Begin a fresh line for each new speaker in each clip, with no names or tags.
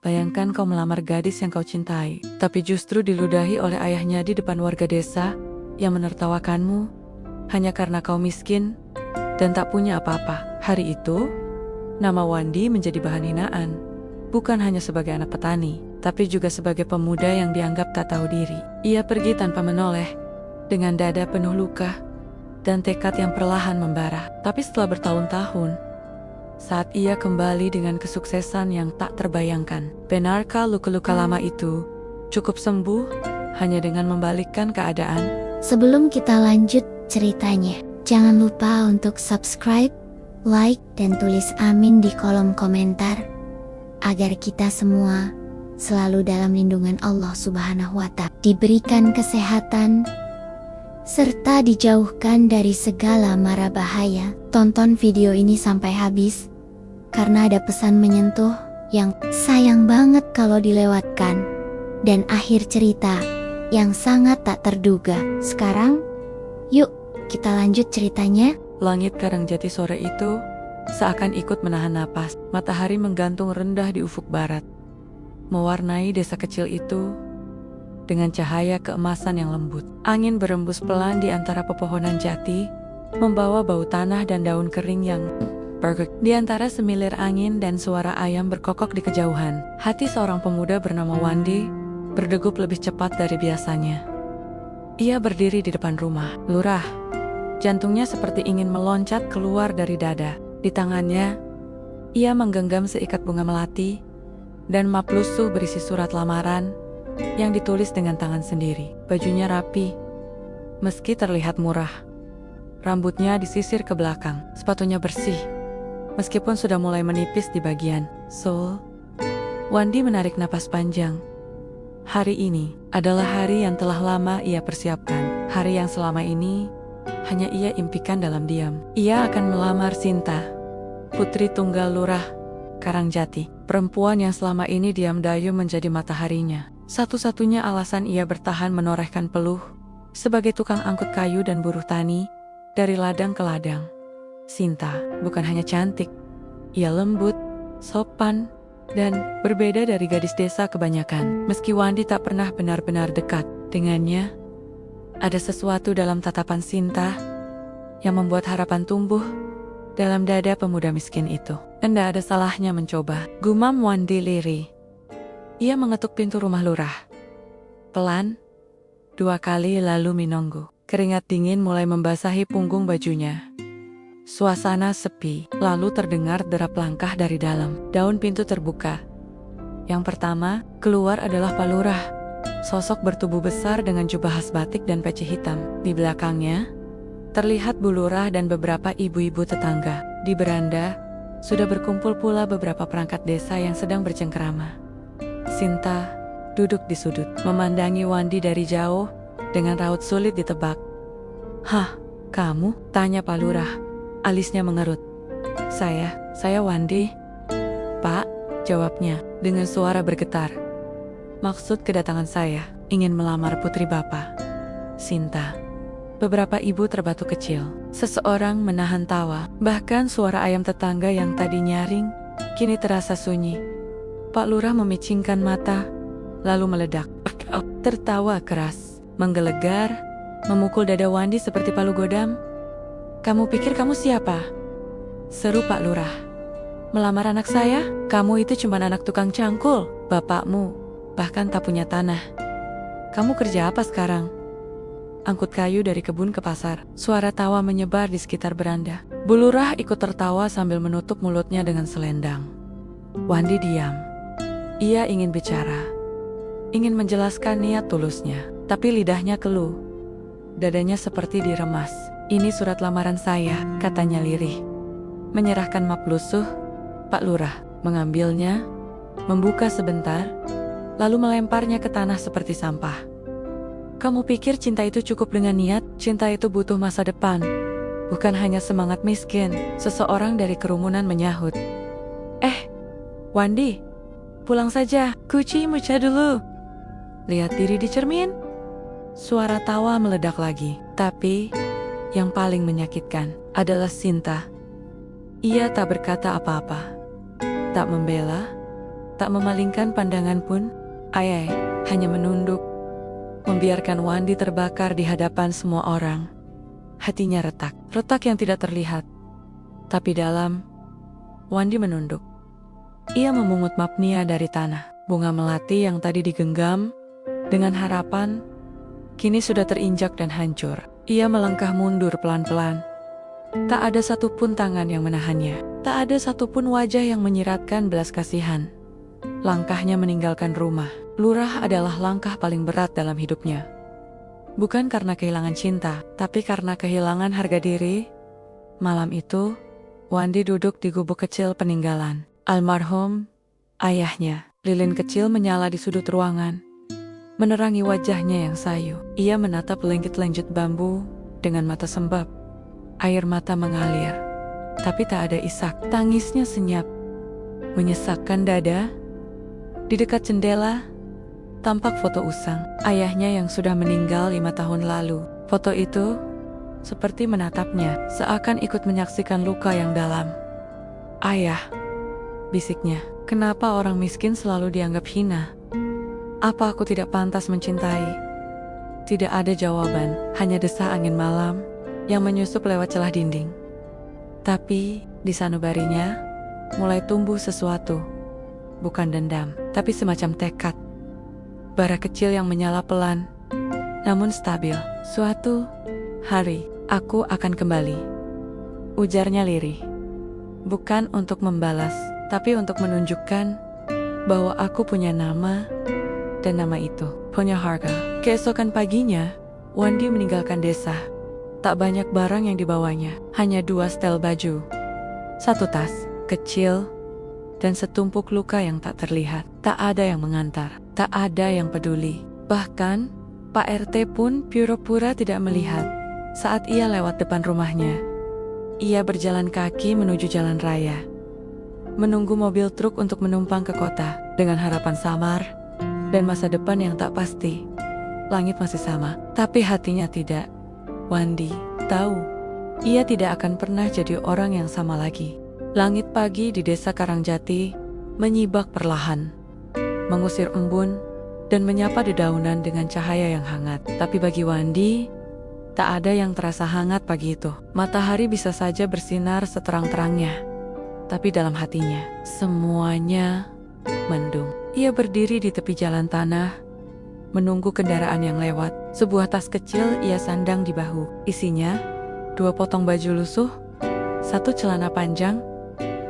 Bayangkan kau melamar gadis yang kau cintai, tapi justru diludahi oleh ayahnya di depan warga desa yang menertawakanmu hanya karena kau miskin dan tak punya apa-apa. Hari itu, nama Wandi menjadi bahan hinaan, bukan hanya sebagai anak petani, tapi juga sebagai pemuda yang dianggap tak tahu diri. Ia pergi tanpa menoleh, dengan dada penuh luka dan tekad yang perlahan membara. Tapi setelah bertahun-tahun, saat ia kembali dengan kesuksesan yang tak terbayangkan, benarkah luka-luka lama itu cukup sembuh hanya dengan membalikkan keadaan?
Sebelum kita lanjut ceritanya, jangan lupa untuk subscribe, like, dan tulis amin di kolom komentar agar kita semua selalu dalam lindungan Allah Subhanahu wa Ta'ala, diberikan kesehatan serta dijauhkan dari segala mara bahaya. Tonton video ini sampai habis karena ada pesan menyentuh yang sayang banget kalau dilewatkan, dan akhir cerita yang sangat tak terduga. Sekarang, yuk kita lanjut ceritanya.
Langit Karangjati sore itu seakan ikut menahan napas. Matahari menggantung rendah di ufuk barat, mewarnai desa kecil itu dengan cahaya keemasan yang lembut. Angin berembus pelan di antara pepohonan jati, membawa bau tanah dan daun kering yang di antara semilir angin dan suara ayam berkokok di kejauhan. Hati seorang pemuda bernama Wandi berdegup lebih cepat dari biasanya. Ia berdiri di depan rumah lurah. Jantungnya seperti ingin meloncat keluar dari dada. Di tangannya, ia menggenggam seikat bunga melati dan map lusuh berisi surat lamaran yang ditulis dengan tangan sendiri. Bajunya rapi, meski terlihat murah. Rambutnya disisir ke belakang, sepatunya bersih, meskipun sudah mulai menipis di bagian sol. Wandi menarik napas panjang. Hari ini adalah hari yang telah lama ia persiapkan. Hari yang selama ini hanya ia impikan dalam diam. Ia akan melamar Sinta, putri tunggal lurah Karangjati, perempuan yang selama ini diam dayung menjadi mataharinya. Satu-satunya alasan ia bertahan menorehkan peluh sebagai tukang angkut kayu dan buruh tani dari ladang ke ladang. Sinta bukan hanya cantik, ia lembut, sopan, dan berbeda dari gadis desa kebanyakan. Meski Wandi tak pernah benar-benar dekat dengannya, ada sesuatu dalam tatapan Sinta yang membuat harapan tumbuh dalam dada pemuda miskin itu. Tidak ada salahnya mencoba, gumam Wandi lirih. Ia mengetuk pintu rumah lurah. Pelan, 2 kali lalu menunggu. Keringat dingin mulai membasahi punggung bajunya. Suasana sepi, lalu terdengar derap langkah dari dalam. Daun pintu terbuka. Yang pertama, keluar adalah Pak Lurah. Sosok bertubuh besar dengan jubah khas batik dan peci hitam. Di belakangnya, terlihat Bu Lurah dan beberapa ibu-ibu tetangga. Di beranda, sudah berkumpul pula beberapa perangkat desa yang sedang bercengkerama. Sinta duduk di sudut, memandangi Wandi dari jauh dengan raut sulit ditebak. "Hah, kamu?" tanya Pak Lurah. Alisnya mengerut. Saya Wandi." "Pak," jawabnya dengan suara bergetar. "Maksud kedatangan saya ingin melamar putri Bapak, Sinta." Beberapa ibu terbatuk kecil. Seseorang menahan tawa. Bahkan suara ayam tetangga yang tadi nyaring kini terasa sunyi. Pak Lurah memicingkan mata, lalu meledak. Tertawa keras, menggelegar, memukul dada Wandi seperti palu godam. "Kamu pikir kamu siapa?" seru Pak Lurah. "Melamar anak saya? Kamu itu cuma anak tukang cangkul. Bapakmu bahkan tak punya tanah. Kamu kerja apa sekarang?" "Angkut kayu dari kebun ke pasar." Suara tawa menyebar di sekitar beranda. Bu Lurah ikut tertawa sambil menutup mulutnya dengan selendang. Wandi diam. Ia ingin bicara, ingin menjelaskan niat tulusnya, tapi lidahnya keluh. Dadanya seperti diremas. "Ini surat lamaran saya," katanya lirih. Menyerahkan map lusuh, Pak Lurah mengambilnya, membuka sebentar, lalu melemparnya ke tanah seperti sampah. "Kamu pikir cinta itu cukup dengan niat? Cinta itu butuh masa depan, bukan hanya semangat miskin." Seseorang dari kerumunan menyahut. Wandi, pulang saja, cuci muka dulu. Lihat diri di cermin." Suara tawa meledak lagi. Tapi yang paling menyakitkan adalah Sinta. Ia tak berkata apa-apa, tak membela, Tak memalingkan pandangan pun, Ayai hanya menunduk, membiarkan Wandi terbakar di hadapan semua orang. Hatinya retak, retak yang tidak terlihat. Tapi dalam, Wandi menunduk. Ia memungut Mapnia dari tanah. Bunga melati yang tadi digenggam dengan harapan, kini sudah terinjak dan hancur. Ia melangkah mundur pelan-pelan. Tak ada satupun tangan yang menahannya. Tak ada satupun wajah yang menyiratkan belas kasihan. Langkahnya meninggalkan rumah. Lurah adalah langkah paling berat dalam hidupnya. Bukan karena kehilangan cinta, tapi karena kehilangan harga diri. Malam itu, Wandi duduk di gubuk kecil peninggalan almarhum ayahnya. Lilin kecil menyala di sudut ruangan, menerangi wajahnya yang sayu. Ia menatap lenggit-lenggit bambu dengan mata sembab. Air mata mengalir, tapi tak ada isak. Tangisnya senyap, menyesakkan dada. Di dekat jendela, tampak foto Usang, ayahnya yang sudah meninggal 5 tahun lalu. Foto itu seperti menatapnya, seakan ikut menyaksikan luka yang dalam. "Ayah," bisiknya, "kenapa orang miskin selalu dianggap hina? Apa aku tidak pantas mencintai?" Tidak ada jawaban, hanya desah angin malam yang menyusup lewat celah dinding. Tapi di sanubarinya mulai tumbuh sesuatu, bukan dendam, tapi semacam tekad. Bara kecil yang menyala pelan, namun stabil. "Suatu hari, aku akan kembali," ujarnya lirih. "Bukan untuk membalas, tapi untuk menunjukkan bahwa aku punya nama, dan nama itu punya harga." Keesokan paginya, Wandi meninggalkan desa. Tak banyak barang yang dibawanya, hanya 2 setel baju, 1 tas kecil, dan setumpuk luka yang tak terlihat. Tak ada yang mengantar, tak ada yang peduli. Bahkan, Pak RT pun pura-pura tidak melihat saat ia lewat depan rumahnya. Ia berjalan kaki menuju jalan raya, menunggu mobil truk untuk menumpang ke kota. Dengan harapan samar dan masa depan yang tak pasti. Langit masih sama, tapi hatinya tidak. Wandi tahu, ia tidak akan pernah jadi orang yang sama lagi. Langit pagi di desa Karangjati menyibak perlahan, mengusir embun dan menyapa dedaunan dengan cahaya yang hangat. Tapi bagi Wandi, tak ada yang terasa hangat pagi itu. Matahari bisa saja bersinar seterang-terangnya, tapi dalam hatinya, semuanya mendung. Ia berdiri di tepi jalan tanah, menunggu kendaraan yang lewat. Sebuah tas kecil ia sandang di bahu. Isinya 2 potong baju lusuh, 1 celana panjang,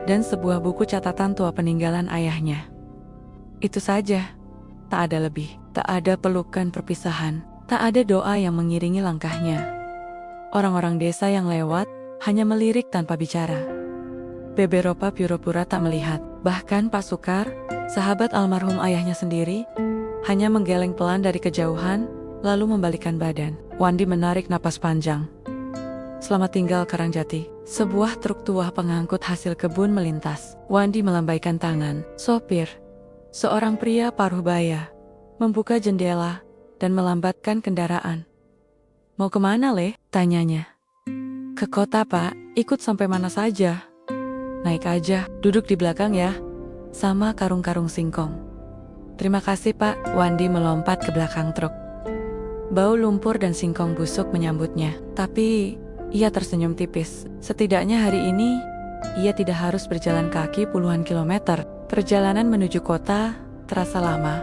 dan sebuah buku catatan tua peninggalan ayahnya. Itu saja. Tak ada lebih. Tak ada pelukan perpisahan. Tak ada doa yang mengiringi langkahnya. Orang-orang desa yang lewat hanya melirik tanpa bicara. Beberapa pura-pura tak melihat. Bahkan Pak Sukar, sahabat almarhum ayahnya sendiri, hanya menggeleng pelan dari kejauhan, lalu membalikkan badan. Wandi menarik napas panjang. "Selamat tinggal Karangjati." Sebuah truk tua pengangkut hasil kebun melintas. Wandi melambaikan tangan. Sopir, seorang pria paruh baya, membuka jendela dan melambatkan kendaraan. "Mau kemana, Le?" tanyanya. "Ke kota, Pak. Ikut sampai mana saja?" "Naik aja, duduk di belakang ya, sama karung-karung singkong." "Terima kasih, Pak." Wandi melompat ke belakang truk. Bau lumpur dan singkong busuk menyambutnya, tapi ia tersenyum tipis. Setidaknya hari ini, ia tidak harus berjalan kaki puluhan kilometer. Perjalanan menuju kota terasa lama.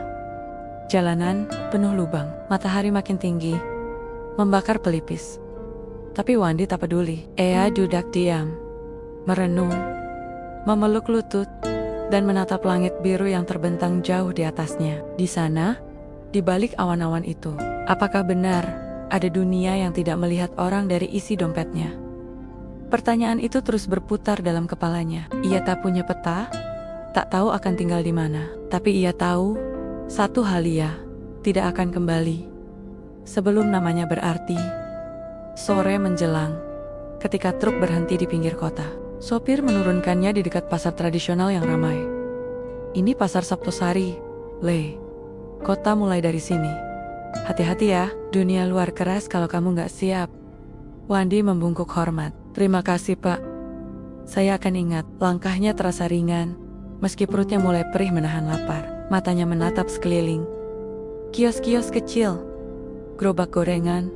Jalanan penuh lubang, matahari makin tinggi, membakar pelipis. Tapi Wandi tak peduli. Ia duduk diam, merenung, memeluk lutut, dan menatap langit biru yang terbentang jauh di atasnya. Di sana, di balik awan-awan itu, apakah benar ada dunia yang tidak melihat orang dari isi dompetnya? Pertanyaan itu terus berputar dalam kepalanya. Ia tak punya peta, tak tahu akan tinggal di mana. Tapi ia tahu, satu hal ia tidak akan kembali sebelum namanya berarti. Sore menjelang, ketika truk berhenti di pinggir kota. Sopir menurunkannya di dekat pasar tradisional yang ramai. "Ini pasar Saptosari, Le. Kota mulai dari sini. Hati-hati ya, dunia luar keras kalau kamu nggak siap." Wandi membungkuk hormat. "Terima kasih, Pak. Saya akan ingat." Langkahnya terasa ringan, Meski perutnya mulai perih menahan lapar, matanya menatap sekeliling. Kios-kios kecil, gerobak gorengan,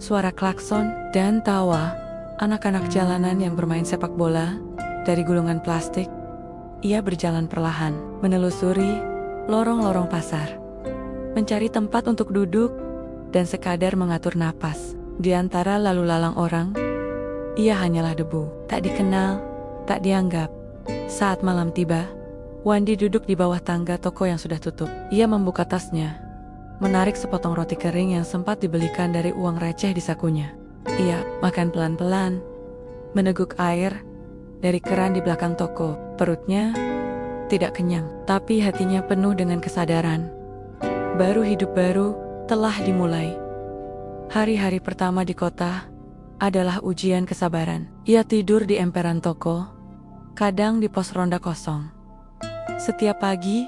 suara klakson, dan tawa anak-anak jalanan yang bermain sepak bola dari gulungan plastik. Ia berjalan perlahan, menelusuri lorong-lorong pasar, mencari tempat untuk duduk dan sekadar mengatur napas. Di antara lalu lalang orang, ia hanyalah debu, tak dikenal, tak dianggap. Saat malam tiba, Wandi duduk di bawah tangga toko yang sudah tutup. Ia membuka tasnya, menarik sepotong roti kering yang sempat dibelikan dari uang receh di sakunya. Ia makan pelan-pelan, meneguk air dari keran di belakang toko. Perutnya tidak kenyang, tapi hatinya penuh dengan kesadaran. Baru hidup baru telah dimulai. Hari-hari pertama di kota adalah ujian kesabaran. Ia tidur di emperan toko, kadang di pos ronda kosong. Setiap pagi,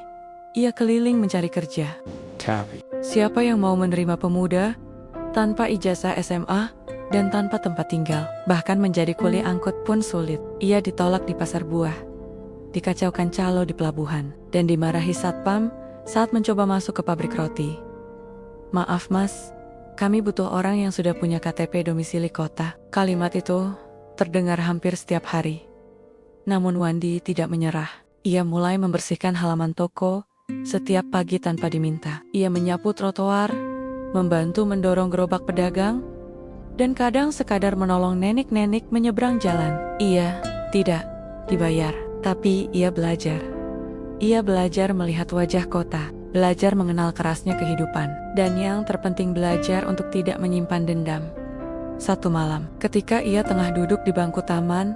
ia keliling mencari kerja. Siapa yang mau menerima pemuda tanpa ijazah SMA dan tanpa tempat tinggal? Bahkan menjadi kuli angkut pun sulit. Ia ditolak di pasar buah, dikacaukan calo di pelabuhan, dan dimarahi satpam saat mencoba masuk ke pabrik roti. Maaf mas, kami butuh orang yang sudah punya KTP domisili kota. Kalimat itu terdengar hampir setiap hari. Namun Wandi tidak menyerah. Ia mulai membersihkan halaman toko setiap pagi tanpa diminta. Ia menyapu trotoar, membantu mendorong gerobak pedagang, dan kadang sekadar menolong nenek-nenek menyeberang jalan. Ia tidak dibayar, tapi ia belajar. Ia belajar melihat wajah kota, belajar mengenal kerasnya kehidupan, dan yang terpenting belajar untuk tidak menyimpan dendam. Satu malam, ketika ia tengah duduk di bangku taman,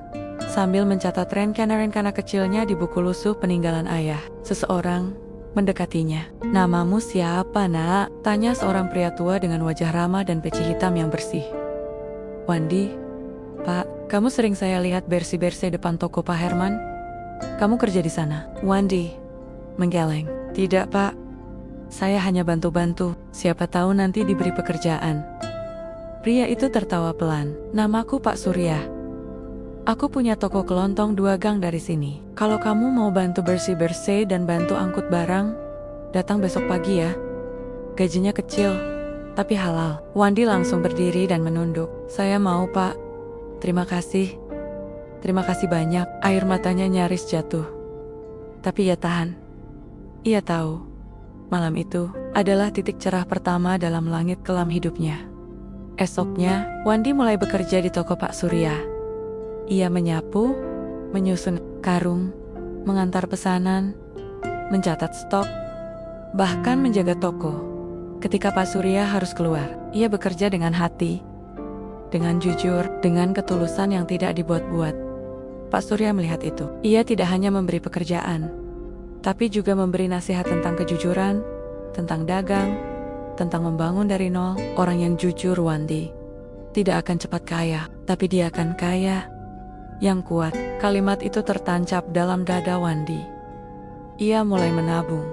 sambil mencatat rencana-rencana kecilnya di buku lusuh peninggalan ayah, seseorang mendekatinya. "Namamu siapa, nak?" tanya seorang pria tua dengan wajah ramah dan peci hitam yang bersih. "Wandi." "Pak, kamu sering saya lihat bersih-bersih depan toko Pak Herman. Kamu kerja di sana?" Wandi menggeleng. "Tidak, Pak. Saya hanya bantu-bantu. Siapa tahu nanti diberi pekerjaan." Pria itu tertawa pelan. "Namaku Pak Surya. Aku punya toko kelontong 2 gang dari sini. Kalau kamu mau bantu bersih-bersih dan bantu angkut barang, datang besok pagi ya. Gajinya kecil, tapi halal." Wandi langsung berdiri dan menunduk. "Saya mau, Pak. Terima kasih. Terima kasih banyak." Air matanya nyaris jatuh. Tapi ia tahan. Ia tahu, malam itu adalah titik cerah pertama dalam langit kelam hidupnya. Esoknya, Wandi mulai bekerja di toko Pak Surya. Ia menyapu, menyusun karung, mengantar pesanan, mencatat stok, bahkan menjaga toko. Ketika Pak Surya harus keluar, ia bekerja dengan hati, dengan jujur, dengan ketulusan yang tidak dibuat-buat. Pak Surya melihat itu. Ia tidak hanya memberi pekerjaan, tapi juga memberi nasihat tentang kejujuran, tentang dagang, tentang membangun dari nol. Orang yang jujur, Wandi, tidak akan cepat kaya, tapi dia akan kaya yang kuat. Kalimat itu tertancap dalam dada Wandi. Ia mulai menabung.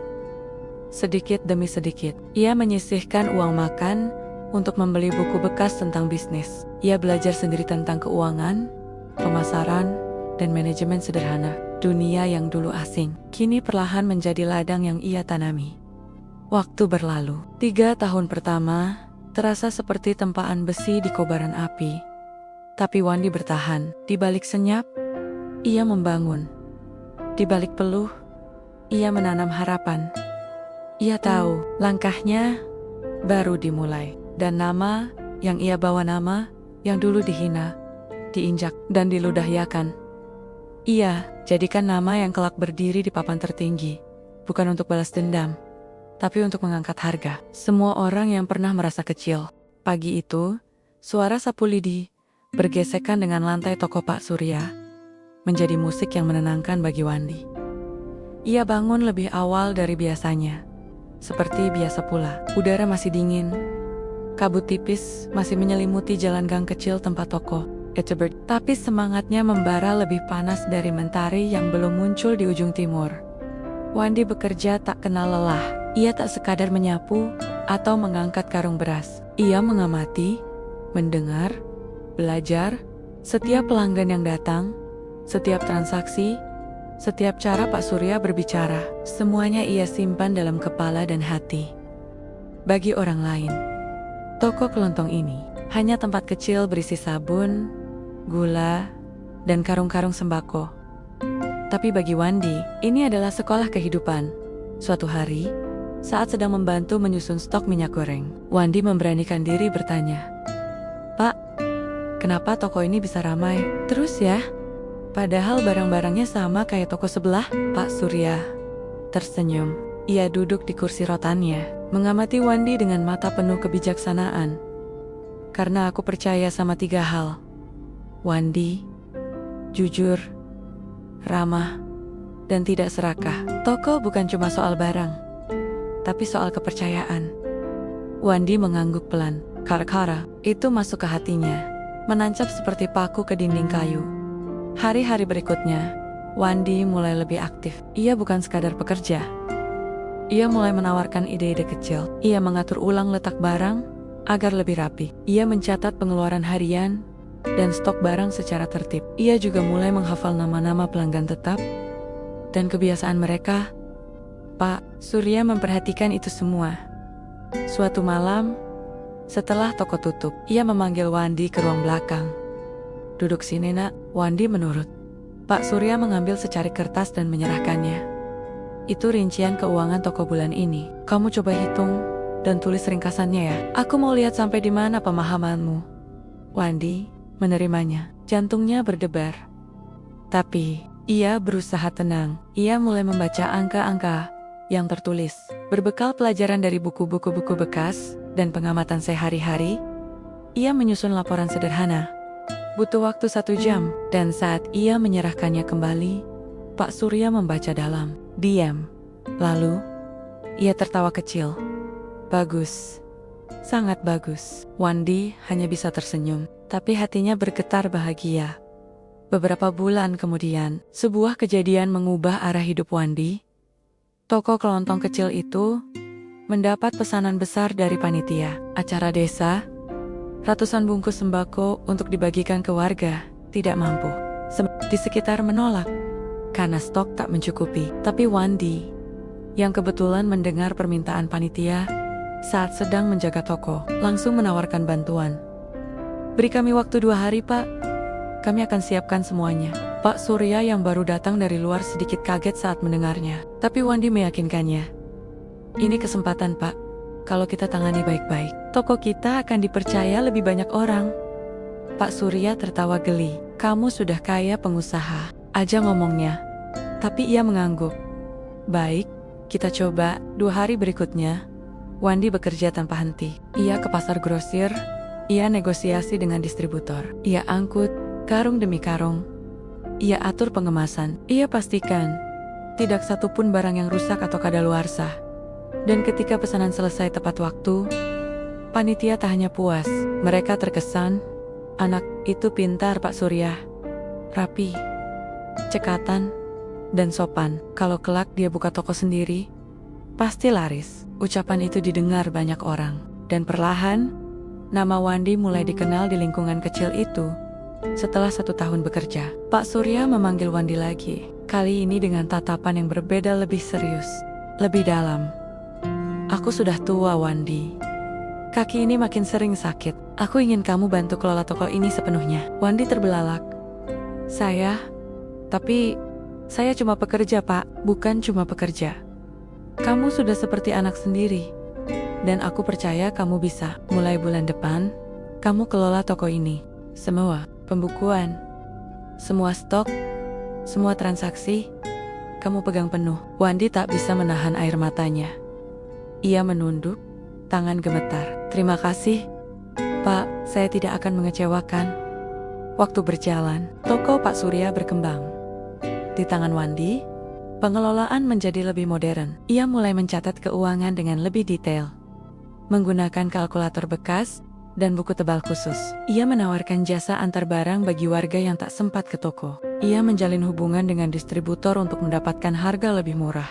Sedikit demi sedikit, ia menyisihkan uang makan untuk membeli buku bekas tentang bisnis. Ia belajar sendiri tentang keuangan, pemasaran, dan manajemen sederhana. Dunia yang dulu asing, kini perlahan menjadi ladang yang ia tanami. Waktu berlalu. 3 tahun pertama terasa seperti tempaan besi di kobaran api. Tapi Wandi bertahan. Di balik senyap, ia membangun. Di balik peluh, ia menanam harapan. Ia tahu langkahnya baru dimulai. Dan nama yang ia bawa, nama yang dulu dihina, diinjak, dan diludahyakan, ia jadikan nama yang kelak berdiri di papan tertinggi. Bukan untuk balas dendam, tapi untuk mengangkat harga semua orang yang pernah merasa kecil. Pagi itu, suara sapu lidi bergesekan dengan lantai toko Pak Surya menjadi musik yang menenangkan bagi Wandi. Ia bangun lebih awal dari biasanya. Seperti biasa pula, udara masih dingin. Kabut tipis masih menyelimuti jalan gang kecil tempat toko. Tapi semangatnya membara lebih panas dari mentari yang belum muncul di ujung timur. Wandi bekerja tak kenal lelah. Ia tak sekadar menyapu atau mengangkat karung beras. Ia mengamati, mendengar, belajar setiap pelanggan yang datang, setiap transaksi, Setiap cara Pak Surya berbicara, semuanya ia simpan dalam kepala dan hati. Bagi orang lain, toko kelontong ini hanya tempat kecil berisi sabun, gula, dan karung-karung sembako. Tapi bagi Wandi, ini adalah sekolah kehidupan. Suatu hari, saat sedang membantu menyusun stok minyak goreng, Wandi memberanikan diri bertanya, "Pak, kenapa toko ini bisa ramai terus ya? Padahal barang-barangnya sama kayak toko sebelah." Pak Surya tersenyum. Ia duduk di kursi rotannya, mengamati Wandi dengan mata penuh kebijaksanaan. "Karena aku percaya sama 3 hal. Wandi, jujur, ramah, dan tidak serakah. Toko bukan cuma soal barang, tapi soal kepercayaan." Wandi mengangguk pelan. Kara-kara itu masuk ke hatinya, menancap seperti paku ke dinding kayu. Hari-hari berikutnya, Wandi mulai lebih aktif. Ia bukan sekadar pekerja. Ia mulai menawarkan ide-ide kecil. Ia mengatur ulang letak barang agar lebih rapi. Ia mencatat pengeluaran harian dan stok barang secara tertib. Ia juga mulai menghafal nama-nama pelanggan tetap dan kebiasaan mereka. Pak Surya memperhatikan itu semua. Suatu malam, setelah toko tutup, ia memanggil Wandi ke ruang belakang. "Duduk sini, Nak." Wandi menurut. Pak Surya mengambil secari kertas dan menyerahkannya. "Itu rincian keuangan toko bulan ini. Kamu coba hitung dan tulis ringkasannya ya. Aku mau lihat sampai di mana pemahamanmu." Wandi menerimanya. Jantungnya berdebar. Tapi ia berusaha tenang. Ia mulai membaca angka-angka yang tertulis. Berbekal pelajaran dari buku-buku bekas dan pengamatan sehari-hari, ia menyusun laporan sederhana. Butuh waktu 1 jam, dan saat ia menyerahkannya kembali, Pak Surya membaca dalam diam. Lalu, ia tertawa kecil. "Bagus, sangat bagus." Wandi hanya bisa tersenyum, tapi hatinya bergetar bahagia. Beberapa bulan kemudian, sebuah kejadian mengubah arah hidup Wandi. Toko kelontong kecil itu mendapat pesanan besar dari panitia acara desa. Ratusan bungkus sembako untuk dibagikan ke warga tidak mampu. Di sekitar menolak karena stok tak mencukupi. Tapi Wandi, yang kebetulan mendengar permintaan panitia saat sedang menjaga toko, langsung menawarkan bantuan. "Beri kami waktu 2 hari, Pak. Kami akan siapkan semuanya." Pak Surya yang baru datang dari luar sedikit kaget saat mendengarnya. Tapi Wandi meyakinkannya. "Ini kesempatan, Pak. Kalau kita tangani baik-baik, toko kita akan dipercaya lebih banyak orang." Pak Surya tertawa geli. "Kamu sudah kaya pengusaha aja ngomongnya." Tapi ia mengangguk. "Baik, kita coba." 2 hari berikutnya, Wandi bekerja tanpa henti. Ia ke pasar grosir, ia negosiasi dengan distributor, ia angkut karung demi karung, ia atur pengemasan, ia pastikan tidak satupun barang yang rusak atau kadaluarsa. Dan ketika pesanan selesai tepat waktu, panitia tak hanya puas, mereka terkesan. "Anak itu pintar, Pak Surya. Rapi, cekatan, dan sopan. Kalau kelak dia buka toko sendiri, pasti laris." Ucapan itu didengar banyak orang. Dan perlahan, nama Wandi mulai dikenal di lingkungan kecil itu. Setelah 1 tahun bekerja, Pak Surya memanggil Wandi lagi. Kali ini dengan tatapan yang berbeda, lebih serius, lebih dalam. "Aku sudah tua, Wandi. Kaki ini makin sering sakit. Aku ingin kamu bantu kelola toko ini sepenuhnya." Wandi terbelalak. Tapi saya cuma pekerja, Pak." "Bukan cuma pekerja. Kamu sudah seperti anak sendiri. Dan aku percaya kamu bisa. Mulai bulan depan, kamu kelola toko ini. Semua pembukuan, semua stok, semua transaksi, kamu pegang penuh." Wandi tak bisa menahan air matanya. Ia menunduk, tangan gemetar. "Terima kasih, Pak. Saya tidak akan mengecewakan." Waktu berjalan, toko Pak Surya berkembang. Di tangan Wandi, pengelolaan menjadi lebih modern. Ia mulai mencatat keuangan dengan lebih detail, menggunakan kalkulator bekas dan buku tebal khusus. Ia menawarkan jasa antar barang bagi warga yang tak sempat ke toko. Ia menjalin hubungan dengan distributor untuk mendapatkan harga lebih murah.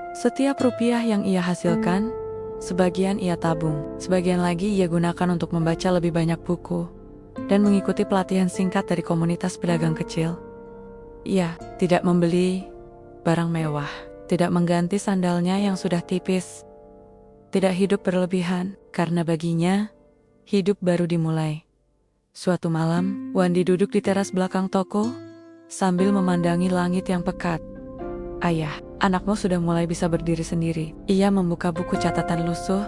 Setiap rupiah yang ia hasilkan, sebagian ia tabung, sebagian lagi ia gunakan untuk membaca lebih banyak buku dan mengikuti pelatihan singkat dari komunitas pedagang kecil. Ia tidak membeli barang mewah, tidak mengganti sandalnya yang sudah tipis, tidak hidup berlebihan, karena baginya, hidup baru dimulai. Suatu malam, Wandi duduk di teras belakang toko, sambil memandangi langit yang pekat. Ayah, anakmu sudah mulai bisa berdiri sendiri. Ia membuka buku catatan lusuh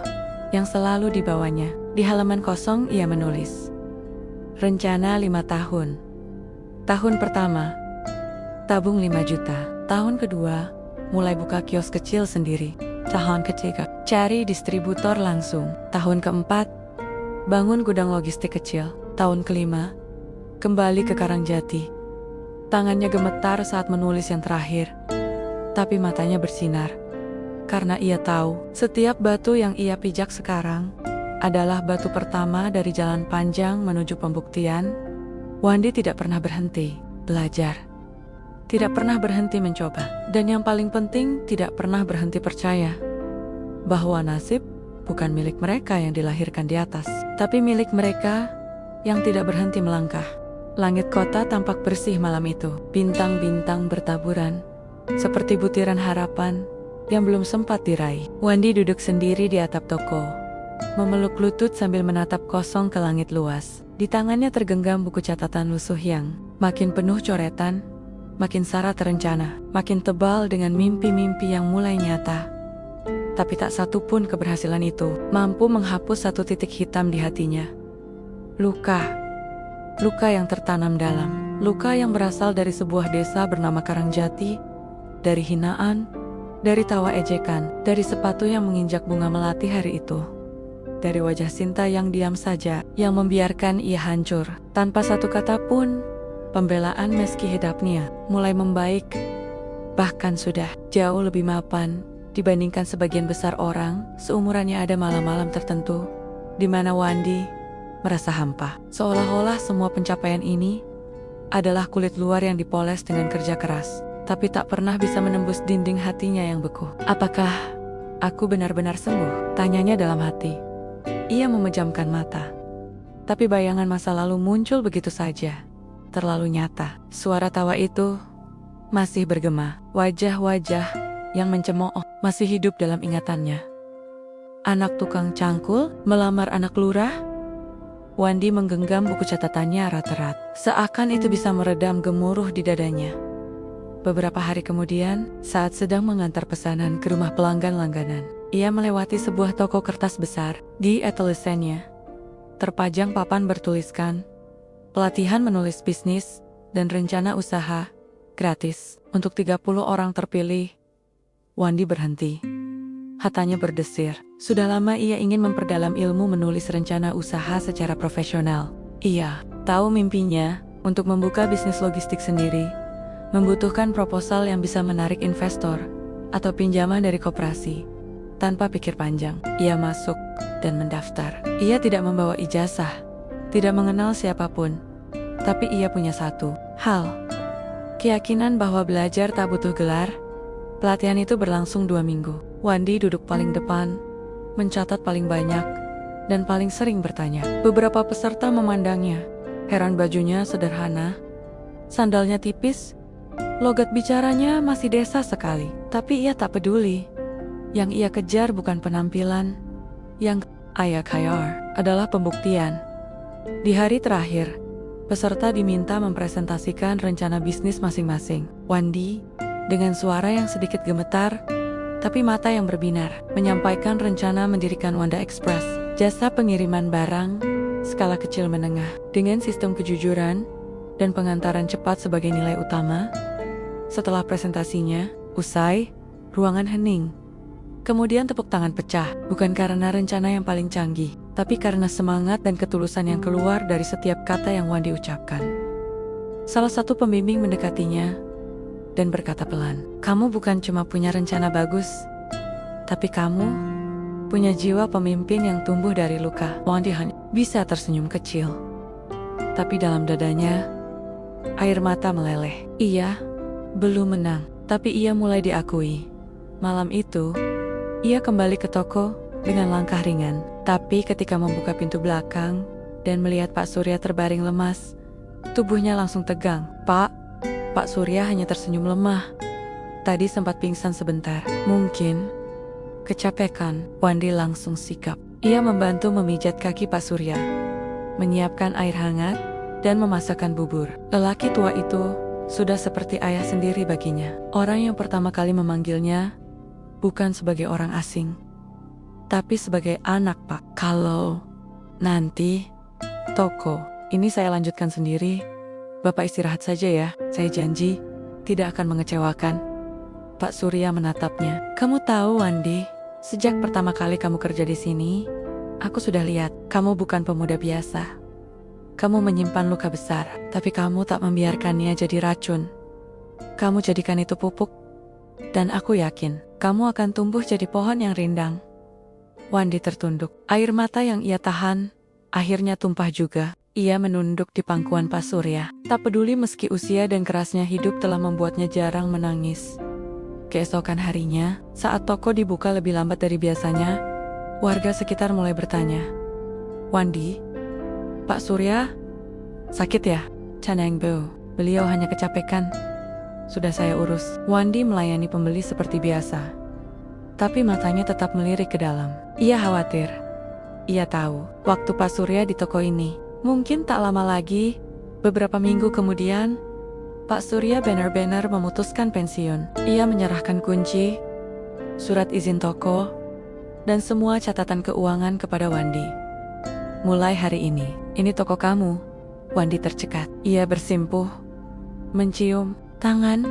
yang selalu dibawanya. Di halaman kosong ia menulis, rencana 5 tahun. Tahun pertama, tabung 5 juta. Tahun kedua, mulai buka kios kecil sendiri. Tahun ketiga, cari distributor langsung. Tahun keempat, bangun gudang logistik kecil. Tahun kelima, kembali ke Karangjati. Tangannya gemetar saat menulis yang terakhir, tapi matanya bersinar. Karena ia tahu, setiap batu yang ia pijak sekarang adalah batu pertama dari jalan panjang menuju pembuktian. Wandi tidak pernah berhenti belajar, tidak pernah berhenti mencoba, dan yang paling penting tidak pernah berhenti percaya bahwa nasib bukan milik mereka yang dilahirkan di atas, tapi milik mereka yang tidak berhenti melangkah. Langit kota tampak bersih malam itu, bintang-bintang bertaburan, seperti butiran harapan yang belum sempat diraih. Wandi duduk sendiri di atap toko, memeluk lutut sambil menatap kosong ke langit luas. Di tangannya tergenggam buku catatan lusuh yang makin penuh coretan, makin syarat terencana, makin tebal dengan mimpi-mimpi yang mulai nyata. Tapi tak satu pun keberhasilan itu mampu menghapus satu titik hitam di hatinya. Luka yang tertanam dalam, luka yang berasal dari sebuah desa bernama Karangjati, dari hinaan, dari tawa ejekan, dari sepatu yang menginjak bunga melati hari itu, dari wajah Sinta yang diam saja, yang membiarkan ia hancur, tanpa satu kata pun. Pembelaan meski hidupnya mulai membaik, bahkan sudah jauh lebih mapan dibandingkan sebagian besar orang. Seumurannya ada malam-malam tertentu di mana Wandi merasa hampa, seolah-olah semua pencapaian ini adalah kulit luar yang dipoles dengan kerja keras, tapi tak pernah bisa menembus dinding hatinya yang beku. Apakah aku benar-benar sembuh? Tanyanya dalam hati. Ia memejamkan mata, tapi bayangan masa lalu muncul begitu saja, terlalu nyata. Suara tawa itu masih bergema, wajah-wajah yang mencemooh masih hidup dalam ingatannya. Anak tukang cangkul melamar anak lurah. Wandi menggenggam buku catatannya erat-erat, seakan itu bisa meredam gemuruh di dadanya. Beberapa hari kemudian, saat sedang mengantar pesanan ke rumah pelanggan langganan, ia melewati sebuah toko kertas besar. Di etalesenya terpajang papan bertuliskan, pelatihan menulis bisnis dan rencana usaha gratis untuk 30 orang terpilih. Wandi berhenti. Hatanya berdesir. Sudah lama ia ingin memperdalam ilmu menulis rencana usaha secara profesional. Ia tahu mimpinya untuk membuka bisnis logistik sendiri membutuhkan proposal yang bisa menarik investor atau pinjaman dari koperasi. Tanpa pikir panjang, ia masuk dan mendaftar. Ia tidak membawa ijazah, tidak mengenal siapapun, tapi ia punya satu hal, keyakinan bahwa belajar tak butuh gelar. Pelatihan itu berlangsung 2 minggu. Wandi duduk paling depan, mencatat paling banyak, dan paling sering bertanya. Beberapa peserta memandangnya, heran bajunya sederhana, sandalnya tipis, logat bicaranya masih desa sekali. Tapi ia tak peduli. Yang ia kejar bukan penampilan, yang ia kejar adalah pembuktian. Di hari terakhir, peserta diminta mempresentasikan rencana bisnis masing-masing. Wandi, dengan suara yang sedikit gemetar, tapi mata yang berbinar, menyampaikan rencana mendirikan Wanda Express, jasa pengiriman barang skala kecil menengah, dengan sistem kejujuran dan pengantaran cepat sebagai nilai utama. Setelah presentasinya usai, ruangan hening. Kemudian tepuk tangan pecah, bukan karena rencana yang paling canggih, tapi karena semangat dan ketulusan yang keluar dari setiap kata yang Wandi ucapkan. Salah satu pembimbing mendekatinya dan berkata pelan, "Kamu bukan cuma punya rencana bagus, tapi kamu punya jiwa pemimpin yang tumbuh dari luka." Wandi hanya bisa tersenyum kecil, tapi dalam dadanya air mata meleleh. Ia belum menang, tapi ia mulai diakui. Malam itu, ia kembali ke toko dengan langkah ringan, tapi ketika membuka pintu belakang dan melihat Pak Surya terbaring lemas, tubuhnya langsung tegang. "Pak," Pak Surya hanya tersenyum lemah. Tadi sempat pingsan sebentar. Mungkin kecapekan. Wandi langsung sikap. Ia membantu memijat kaki Pak Surya, menyiapkan air hangat, dan memasakkan bubur. Lelaki tua itu sudah seperti ayah sendiri baginya. Orang yang pertama kali memanggilnya bukan sebagai orang asing, tapi sebagai anak, Pak. Kalau nanti toko ini saya lanjutkan sendiri, Bapak istirahat saja ya. Saya janji tidak akan mengecewakan. Pak Surya menatapnya. Kamu tahu, Wandi, sejak pertama kali kamu kerja di sini, aku sudah lihat kamu bukan pemuda biasa. Kamu menyimpan luka besar, tapi kamu tak membiarkannya jadi racun. Kamu jadikan itu pupuk, dan aku yakin kamu akan tumbuh jadi pohon yang rindang. Wandi tertunduk. Air mata yang ia tahan akhirnya tumpah juga. Ia menunduk di pangkuan Pak Surya. Tak peduli meski usia dan kerasnya hidup telah membuatnya jarang menangis. Keesokan harinya, saat toko dibuka lebih lambat dari biasanya, warga sekitar mulai bertanya, Wandi, Pak Surya sakit ya? Caneng Bu, beliau hanya kecapekan. Sudah saya urus. Wandi melayani pembeli seperti biasa, tapi matanya tetap melirik ke dalam. Ia khawatir. Ia tahu, waktu Pak Surya di toko ini, mungkin tak lama lagi, beberapa minggu kemudian, Pak Surya benar-benar memutuskan pensiun. Ia menyerahkan kunci, surat izin toko, dan semua catatan keuangan kepada Wandi. Mulai hari ini toko kamu. Wandi tercekat. Ia bersimpuh, mencium tangan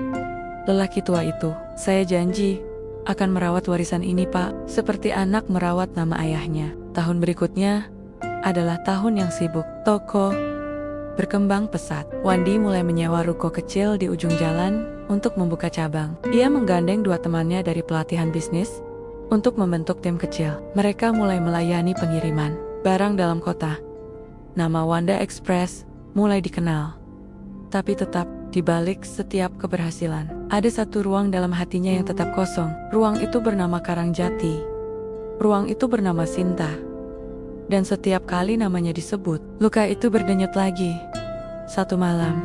lelaki tua itu. Saya janji akan merawat warisan ini, Pak, seperti anak merawat nama ayahnya. Tahun berikutnya adalah tahun yang sibuk. Toko berkembang pesat. Wandi mulai menyewa ruko kecil di ujung jalan untuk membuka cabang. Ia menggandeng 2 temannya dari pelatihan bisnis untuk membentuk tim kecil. Mereka mulai melayani pengiriman barang dalam kota. Nama Wanda Express mulai dikenal. Tapi tetap, di balik setiap keberhasilan, ada satu ruang dalam hatinya yang tetap kosong. Ruang itu bernama Karangjati. Ruang itu bernama Sinta. Dan setiap kali namanya disebut, luka itu berdenyut lagi. Satu malam,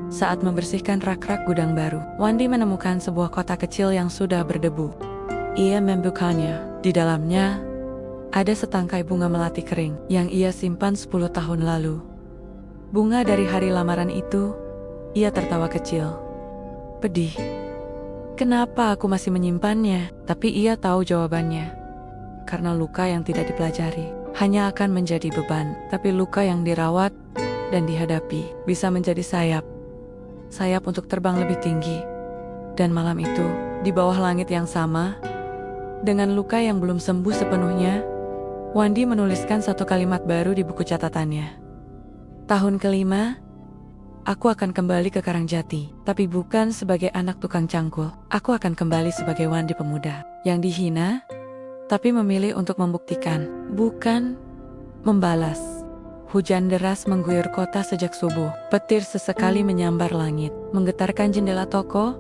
saat membersihkan rak-rak gudang baru, Wandi menemukan sebuah kotak kecil yang sudah berdebu. Ia membukanya. Di dalamnya, ada setangkai bunga melati kering yang ia simpan 10 tahun lalu. Bunga dari hari lamaran itu. Ia tertawa kecil. Pedih. Kenapa aku masih menyimpannya? Tapi ia tahu jawabannya. Karena luka yang tidak dipelajari hanya akan menjadi beban, tapi luka yang dirawat dan dihadapi bisa menjadi sayap. Sayap untuk terbang lebih tinggi. Dan malam itu, di bawah langit yang sama, dengan luka yang belum sembuh sepenuhnya, Wandi menuliskan satu kalimat baru di buku catatannya. Tahun kelima, aku akan kembali ke Karangjati, tapi bukan sebagai anak tukang cangkul. Aku akan kembali sebagai Wandi pemuda yang dihina, tapi memilih untuk membuktikan, bukan membalas. Hujan deras mengguyur kota sejak subuh. Petir sesekali menyambar langit, menggetarkan jendela toko,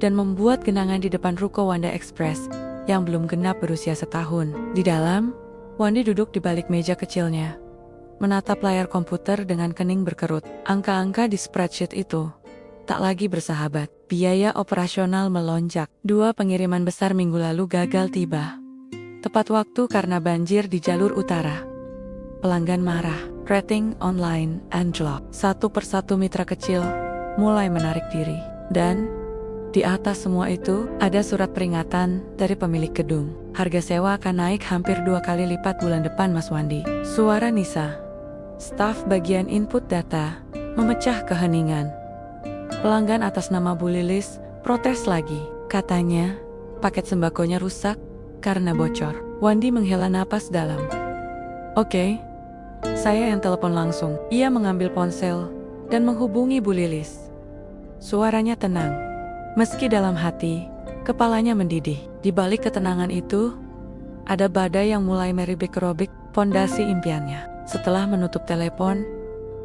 dan membuat genangan di depan ruko Wanda Express yang belum genap berusia setahun. Di dalam, Wandi duduk di balik meja kecilnya, menatap layar komputer dengan kening berkerut. Angka-angka di spreadsheet itu tak lagi bersahabat. Biaya operasional melonjak. 2 pengiriman besar minggu lalu gagal tiba tepat waktu karena banjir di jalur utara. Pelanggan marah. Rating online anjlok. Satu persatu mitra kecil mulai menarik diri. Dan di atas semua itu, ada surat peringatan dari pemilik gedung. Harga sewa akan naik hampir 2 kali lipat bulan depan, Mas Wandi. Suara Nisa, staf bagian input data, memecah keheningan. Pelanggan atas nama Bu Lilis protes lagi. Katanya, paket sembakonya rusak karena bocor. Wandi menghela napas dalam. Oke, saya yang telepon langsung. Ia mengambil ponsel dan menghubungi Bu Lilis. Suaranya tenang, meski dalam hati, kepalanya mendidih. Di balik ketenangan itu, ada badai yang mulai merobek-robek pondasi impiannya. Setelah menutup telepon,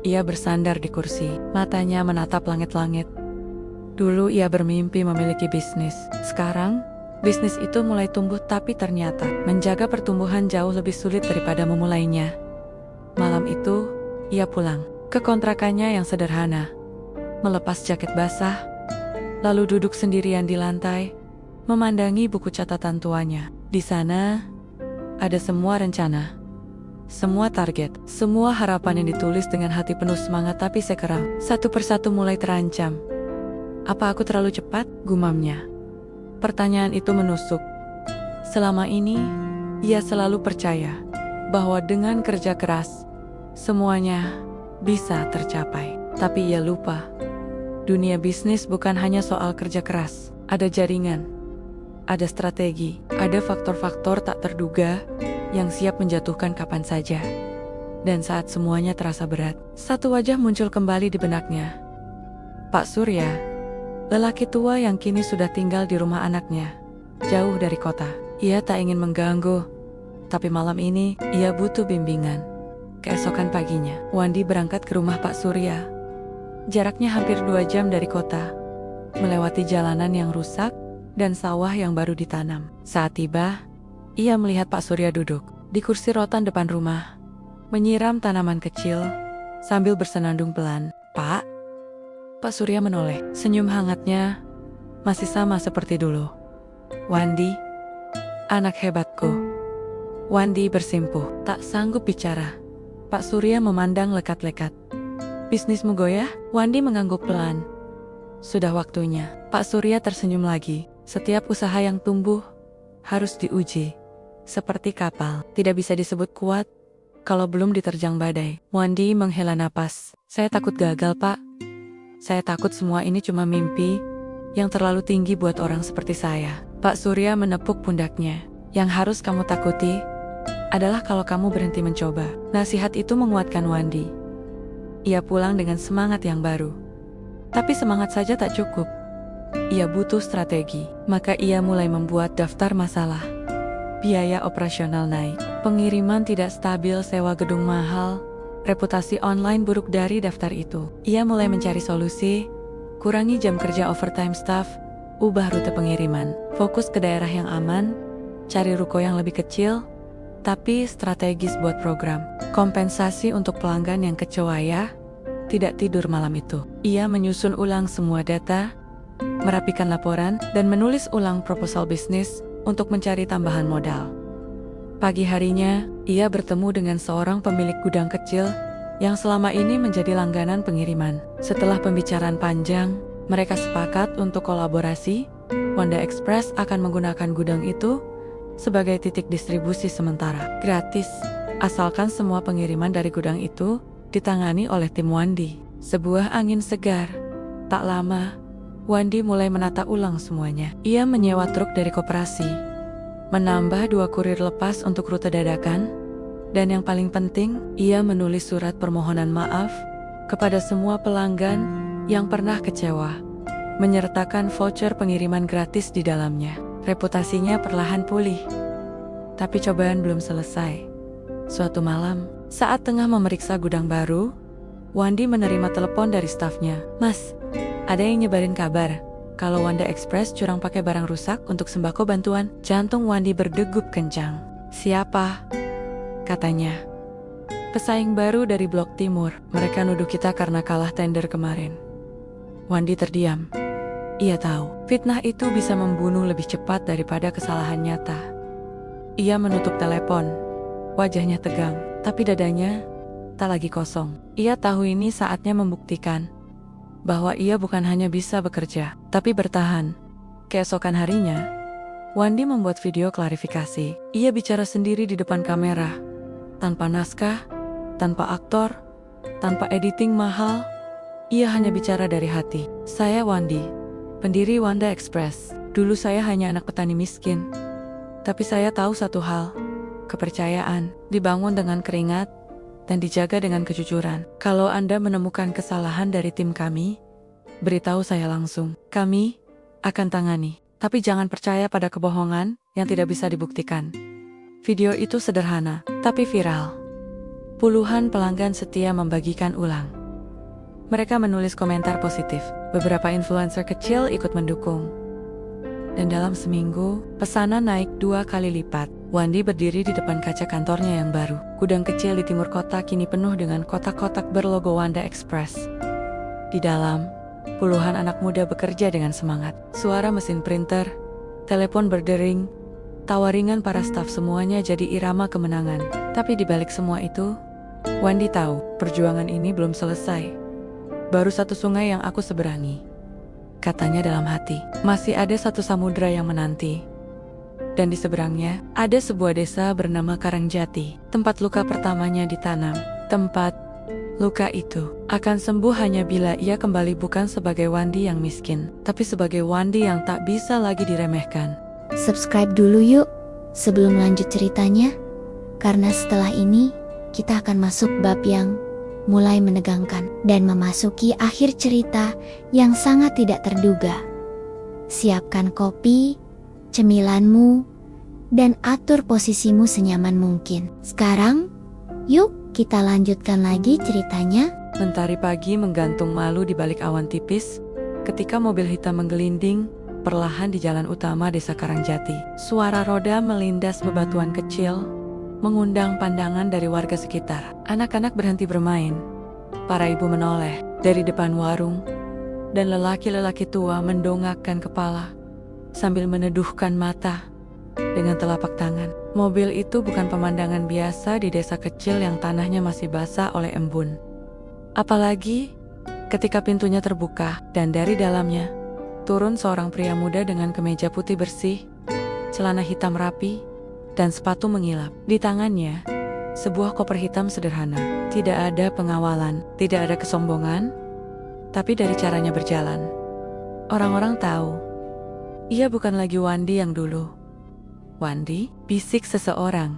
ia bersandar di kursi, matanya menatap langit-langit. Dulu ia bermimpi memiliki bisnis. Sekarang, bisnis itu mulai tumbuh, tapi ternyata menjaga pertumbuhan jauh lebih sulit daripada memulainya. Malam itu, ia pulang ke kontrakannya yang sederhana. Melepas jaket basah, lalu duduk sendirian di lantai, memandangi buku catatan tuanya. Di sana, ada semua rencana, semua target, semua harapan yang ditulis dengan hati penuh semangat, tapi sekarang, satu persatu mulai terancam. Apa aku terlalu cepat? Gumamnya. Pertanyaan itu menusuk. Selama ini, ia selalu percaya bahwa dengan kerja keras, semuanya bisa tercapai. Tapi ia lupa, dunia bisnis bukan hanya soal kerja keras. Ada jaringan, ada strategi, ada faktor-faktor tak terduga yang siap menjatuhkan kapan saja. Dan saat semuanya terasa berat, satu wajah muncul kembali di benaknya. Pak Surya, lelaki tua yang kini sudah tinggal di rumah anaknya, jauh dari kota. Ia tak ingin mengganggu, tapi malam ini ia butuh bimbingan. Keesokan paginya, Wandi berangkat ke rumah Pak Surya. Jaraknya hampir 2 jam dari kota, melewati jalanan yang rusak dan sawah yang baru ditanam. Saat tiba, ia melihat Pak Surya duduk di kursi rotan depan rumah, menyiram tanaman kecil sambil bersenandung pelan. Pak Surya menoleh, senyum hangatnya masih sama seperti dulu. Wandi, anak hebatku. Wandi bersimpuh, tak sanggup bicara. Pak Surya memandang lekat-lekat. Bisnismu goyah? Wandi mengangguk pelan. Sudah waktunya. Pak Surya tersenyum lagi. Setiap usaha yang tumbuh harus diuji. Seperti kapal, tidak bisa disebut kuat kalau belum diterjang badai. Wandi menghela napas. Saya takut gagal, Pak. Saya takut semua ini cuma mimpi yang terlalu tinggi buat orang seperti saya. Pak Surya menepuk pundaknya. Yang harus kamu takuti adalah kalau kamu berhenti mencoba. Nasihat itu menguatkan Wandi. Ia pulang dengan semangat yang baru. Tapi semangat saja tak cukup. Ia butuh strategi. Maka ia mulai membuat daftar masalah. Biaya operasional naik, pengiriman tidak stabil, sewa gedung mahal, reputasi online buruk. Dari daftar itu, ia mulai mencari solusi. Kurangi jam kerja overtime staff, ubah rute pengiriman, fokus ke daerah yang aman, cari ruko yang lebih kecil, tapi strategis buat program. Kompensasi untuk pelanggan yang kecewa ya. Tidak tidur malam itu. Ia menyusun ulang semua data, merapikan laporan, dan menulis ulang proposal bisnis untuk mencari tambahan modal. Pagi harinya, ia bertemu dengan seorang pemilik gudang kecil yang selama ini menjadi langganan pengiriman. Setelah pembicaraan panjang, mereka sepakat untuk kolaborasi. Wanda Express akan menggunakan gudang itu sebagai titik distribusi sementara, gratis, asalkan semua pengiriman dari gudang itu ditangani oleh tim Wandi. Sebuah angin segar. Tak lama, Wandi mulai menata ulang semuanya. Ia menyewa truk dari koperasi, menambah 2 kurir lepas untuk rute dadakan, dan yang paling penting, ia menulis surat permohonan maaf kepada semua pelanggan yang pernah kecewa, menyertakan voucher pengiriman gratis di dalamnya. Reputasinya perlahan pulih. Tapi cobaan belum selesai. Suatu malam, saat tengah memeriksa gudang baru, Wandi menerima telepon dari stafnya. Mas, ada yang nyebarin kabar kalau Wanda Express curang pakai barang rusak untuk sembako bantuan. Jantung Wandi berdegup kencang. Siapa? Katanya. Pesaing baru dari Blok Timur. Mereka nuduh kita karena kalah tender kemarin. Wandi terdiam. Ia tahu, fitnah itu bisa membunuh lebih cepat daripada kesalahan nyata. Ia menutup telepon. Wajahnya tegang, tapi dadanya tak lagi kosong. Ia tahu ini saatnya membuktikan bahwa ia bukan hanya bisa bekerja, tapi bertahan. Keesokan harinya, Wandi membuat video klarifikasi. Ia bicara sendiri di depan kamera, tanpa naskah, tanpa aktor, tanpa editing mahal. Ia hanya bicara dari hati. Saya Wandi, pendiri Wanda Express. Dulu saya hanya anak petani miskin. Tapi saya tahu satu hal, kepercayaan dibangun dengan keringat dan dijaga dengan kejujuran. Kalau Anda menemukan kesalahan dari tim kami, beritahu saya langsung. Kami akan tangani. Tapi jangan percaya pada kebohongan yang tidak bisa dibuktikan. Video itu sederhana, tapi viral. Puluhan pelanggan setia membagikan ulang. Mereka menulis komentar positif. Beberapa influencer kecil ikut mendukung. Dan dalam seminggu, pesanan naik 2 kali lipat. Wandi berdiri di depan kaca kantornya yang baru. Gudang kecil di timur kota kini penuh dengan kotak-kotak berlogo Wanda Express. Di dalam, Puluhan anak muda bekerja dengan semangat. Suara mesin printer, telepon berdering, tawa ringan para staf semuanya jadi irama kemenangan. Tapi di balik semua itu, Wandi tahu perjuangan ini belum selesai. Baru satu sungai yang aku seberangi, katanya dalam hati. Masih ada satu samudra yang menanti. Dan di seberangnya, ada sebuah desa bernama Karangjati. Tempat luka pertamanya ditanam. Tempat luka itu akan sembuh hanya bila ia kembali bukan sebagai Wandi yang miskin, tapi sebagai Wandi yang tak bisa lagi diremehkan.
Subscribe dulu yuk, sebelum lanjut ceritanya. Karena setelah ini, kita akan masuk bab yang mulai menegangkan dan memasuki akhir cerita yang sangat tidak terduga. Siapkan kopi, cemilanmu, dan atur posisimu senyaman mungkin. Sekarang, yuk kita lanjutkan lagi ceritanya.
Mentari pagi menggantung malu di balik awan tipis ketika mobil hitam menggelinding perlahan di jalan utama desa Karangjati. Suara roda melindas bebatuan kecil, mengundang pandangan dari warga sekitar. Anak-anak berhenti bermain, para ibu menoleh dari depan warung, dan lelaki-lelaki tua mendongakkan kepala sambil meneduhkan mata dengan telapak tangan. Mobil itu bukan pemandangan biasa di desa kecil yang tanahnya masih basah oleh embun. Apalagi ketika pintunya terbuka dan dari dalamnya turun seorang pria muda dengan kemeja putih bersih, celana hitam rapi, dan sepatu mengilap. Di tangannya, sebuah koper hitam sederhana. Tidak ada pengawalan, tidak ada kesombongan, tapi dari caranya berjalan, orang-orang tahu ia bukan lagi Wandi yang dulu. Wandi, bisik seseorang.